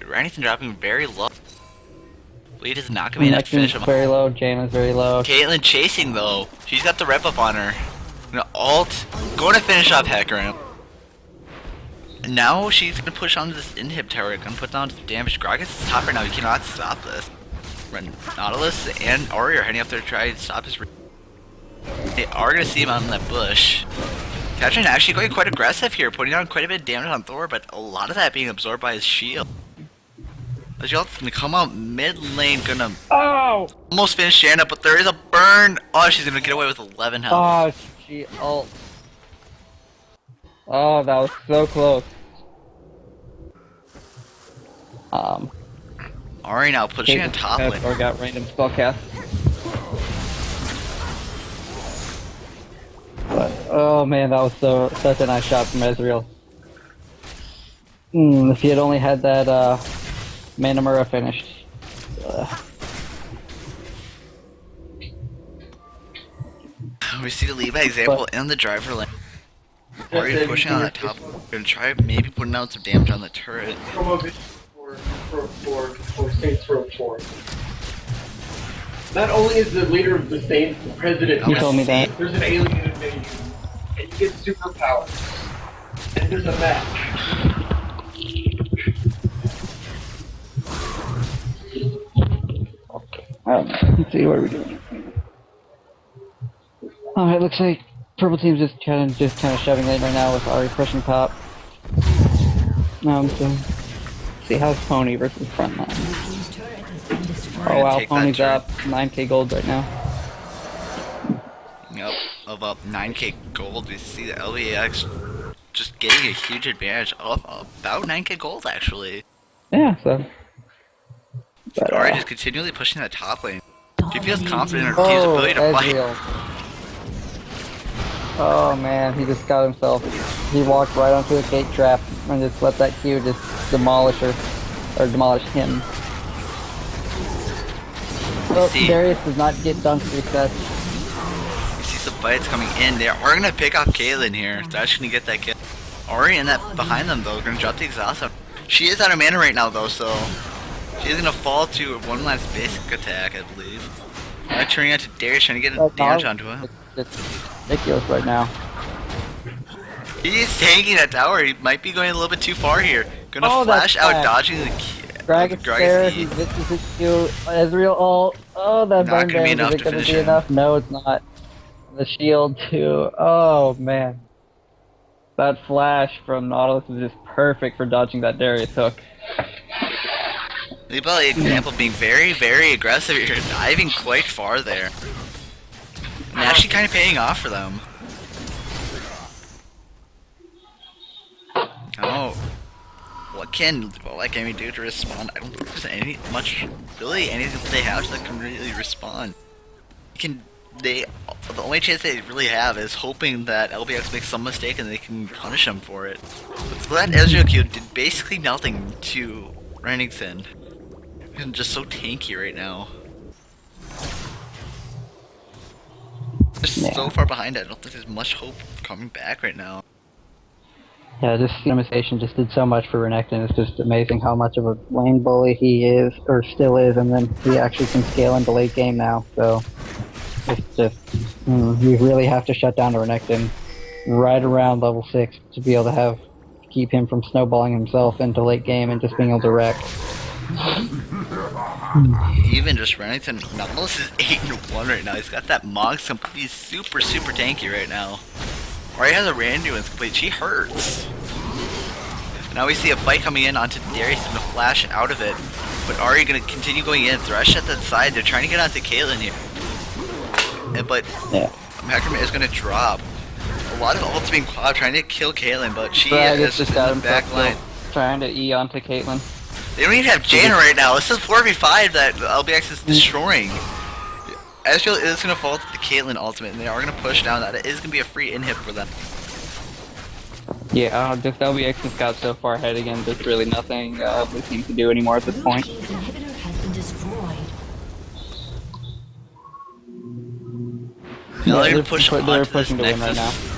Renington dropping very low. Bleed is not going to be enough to finish him. Very low, Jaina's very low. Caitlyn chasing though. She's got the rep up on her. Gonna ult. Going to finish off Hecarim. And now she's gonna push onto this inhib tower. Gonna put down some damage. Gragas is top right now. You cannot stop this. Nautilus and Ori are heading up there to try and stop his. They are gonna see him out in that bush. Tatrin actually going quite aggressive here, putting down quite a bit of damage on Thor, but a lot of that being absorbed by his shield. Azrael's gonna come out mid lane, gonna almost finish Shanna, but there is a burn. Oh, she's gonna get away with 11 health. Oh, she ult. Oh, that was so close. Ari now pushing on top lane. Or got random spellcast. But, oh man, that was such a nice shot from Ezreal. If he had only had that Manamura finished. We see the lead by example in the driver lane. Ari pushing on that top. Gonna try maybe putting out some damage on the turret. Promo vision for Saints Row 4. Not only is the leader of the Saints the president, You told me that. there's an alien invasion, and you get superpowers, and there's a match. Let's see what are we doing. Alright, looks like purple team's just kind of shoving lane right now with Ari pushing top. So see how's Pony versus frontline. Team's turret has been destroyed. Oh wow, take that Pony's turret. up 9k gold right now. Yep, of up 9k gold. We see the LBX just getting a huge advantage of about 9k gold actually. Yeah, so. But, Ari just continually pushing that top lane. She feels confident in her team's ability to fight. Ezreal. Oh man, he just got himself. He walked right onto a gate trap and just let that Q just demolish her. Or demolish him. Oh, see. Darius does not get dunk reset. You see some fights coming in. They are gonna pick off Caitlyn here. They're actually gonna get that kill. Ari and that behind them though, gonna drop the exhaust on. She is out of mana right now though, so she's gonna fall to one last basic attack, I believe. Turning out to Darius trying to get a damage onto him. It's ridiculous right now. He's tanking that tower. He might be going a little bit too far here. Gonna Oh, that's flash out, bad. dodging the Gragas there, he misses his Q. Ezreal ult. Oh, that Not burn gonna be damage enough isn't to gonna finish be him. enough. No, it's not. The shield too. Oh man. That flash from Nautilus is just perfect for dodging that Darius hook. The ability example being very, very aggressive here, diving quite far there. And actually kind of paying off for them. Oh. What can we do to respond? I don't think there's really anything that they have that can really respond. The only chance they really have is hoping that LBX makes some mistake and they can punish him for it. But that Ezreal Q did basically nothing to Renington. He's just so tanky right now. Just so far behind, I don't think there's much hope coming back right now. Yeah, this optimization just did so much for Renekton. It's just amazing how much of a lane bully he is, or still is, and then he actually can scale into late game now. So it's just you really have to shut down the Renekton right around level 6 to be able to keep him from snowballing himself into late game and just being able to wreck. Even just Remington, Nautilus is 8-1 right now. He's got that Mog's complete. He's super tanky right now. Right has a Randuin's complete. She hurts. Now we see a fight coming in onto Darius and the flash out of it. But Ari gonna continue going in. Thresh at that side. They're trying to get onto Caitlyn here. But Yeah. Macrame is gonna drop. A lot of ults being caught trying to kill Caitlyn, but she Gragas is just in got the himself back line. trying to E onto Caitlyn. They don't even have Jaina right now. This is 4v5 that LBX is destroying. Ezreal is going to fall to the Caitlyn ultimate, and they are going to push down that. It is going to be a free inhib for them. Yeah, just LBX has got so far ahead again, there's really nothing we seem to do anymore at this Blue point. team's inhibitor has been destroyed. Now they're they're, going to push on they're to this pushing to win right now. Nexus.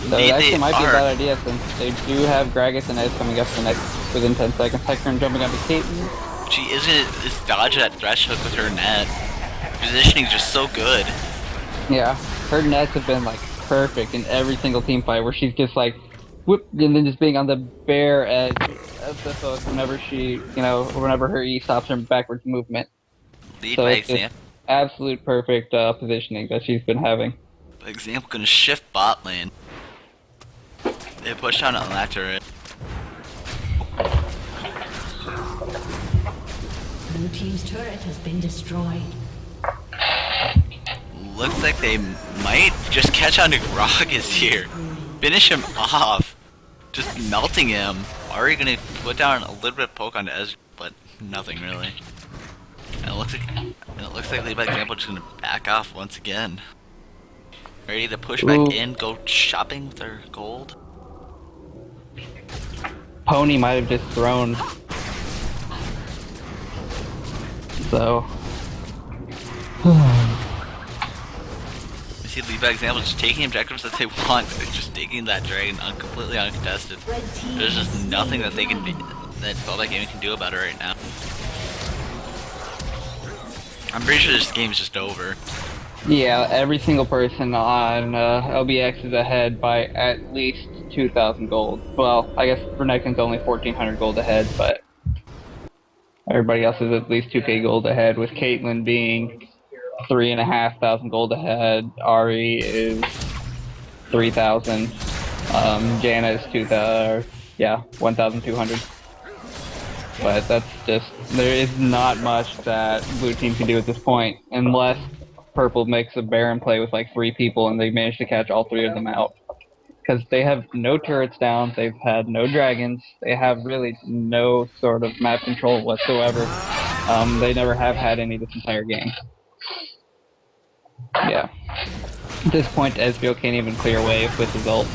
So They it actually might be a are. bad idea since they do have Gragas and Ez coming up the next within 10 seconds. Hector jumping onto Caitlyn. She is going to dodge that thresh hook with her net. Positioning is just so good. Yeah, her nets have been like perfect in every single team fight where she's just like whoop and then just being on the bare edge of the hook whenever whenever her E stops her backwards movement. Lead So by it's just example. absolute perfect positioning that she's been having. By example, going to shift bot lane. They push down on that turret. Blue team's turret has been destroyed. Looks like they might just catch on to Gragas here. Finish him off. Just melting him. Are you gonna put down a little bit of poke onto Ezra, but nothing really. And it looks like Lead by Example just gonna back off once again. Ready to push back Ooh. in, go shopping with their gold. Pony might have just thrown. So You see Lead by Example just taking objectives that they want. They're just taking that dragon completely uncontested. Red team There's has just nothing that they can do, slain. that Fallback Gaming can do about it right now. I'm pretty sure this game's just over. yeah, every single person on LBX is ahead by at least 2,000 gold. Well, I guess Renekton's only 1,400 gold ahead, but everybody else is at least 2k gold ahead, with Caitlyn being 3,500 gold ahead. Ari is 3,000. Jana is 1,200. But that's just, there is not much that blue team can do at this point, unless purple makes a Baron play with like 3 people and they manage to catch all 3 of them out. Because they have no turrets down, they've had no dragons, they have really no sort of map control whatsoever. They never have had any this entire game. Yeah. At this point, Ezreal can't even clear wave with his ult.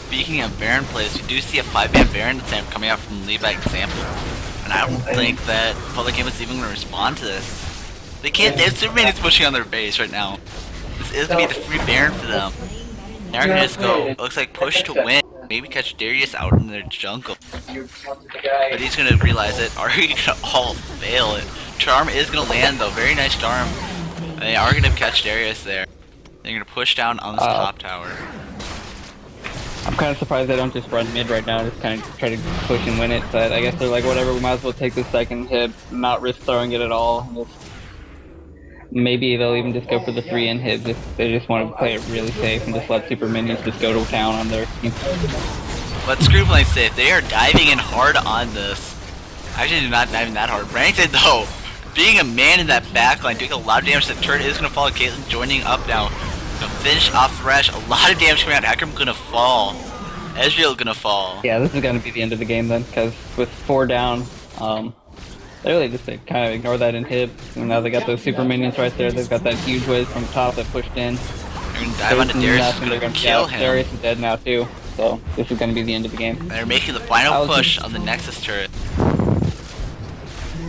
Speaking of Baron plays, we do see a 5-man Baron attempt coming out from Lead by Example. And I don't think that Public Game is even going to respond to this. They can't, they have Superman is pushing on their base right now. This is going to be the free Baron for them. They're going to just go, it looks like push to win. Maybe catch Darius out in their jungle. But he's going to realize it. Are you going to all fail it? Charm is going to land though, very nice charm. And they are going to catch Darius there. They're going to push down on this top tower. I'm kind of surprised they don't just run mid right now, just kind of try to push and win it, but I guess they're like, whatever, we might as well take the second hit, not risk throwing it at all. Maybe they'll even just go for the 3 inhibs if they just want to play it really safe and just let super minions just go to town on their team. But screw playing safe, they are diving in hard on this. Actually, they're not diving that hard. Brankton, though, being a man in that backline, doing a lot of damage, the turret is going to fall. Caitlyn joining up now. Gonna finish off Thresh. A lot of damage coming out. Akram gonna fall. Ezreal gonna fall. Yeah, this is going to be the end of the game then, because with 4 down, they really just kind of ignore that inhib. And now they got those super minions right there. They've got that huge wave from top that pushed in. They're gonna dive onto Darius. Nothing, they're Gonna gonna kill yeah, him. Darius is dead now too, so this is going to be the end of the game. They're making the final push on the Nexus turret.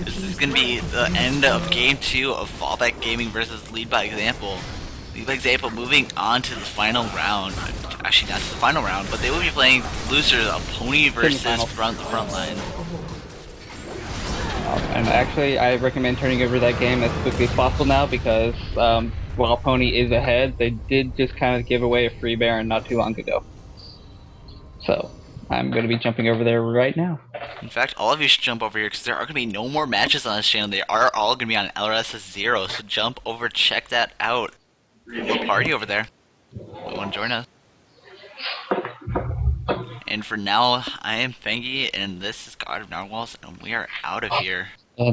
This is gonna be the end of game 2 of Fallback Gaming versus Lead by Example. Lead by Example moving on to the final round. actually not to the final round, but they will be playing losers of Pony versus Semifinal. Frontline. And actually, I recommend turning over that game as quickly as possible now because while Pony is ahead, they did just kind of give away a free Baron not too long ago. So I'm going to be jumping over there right now. In fact, all of you should jump over here because there are going to be no more matches on this channel. They are all going to be on LRSS 0, so jump over, check that out. We'll party over there. You want to join us? And for now, I am Fengi, and this is God of Narwhals, and we are out of here.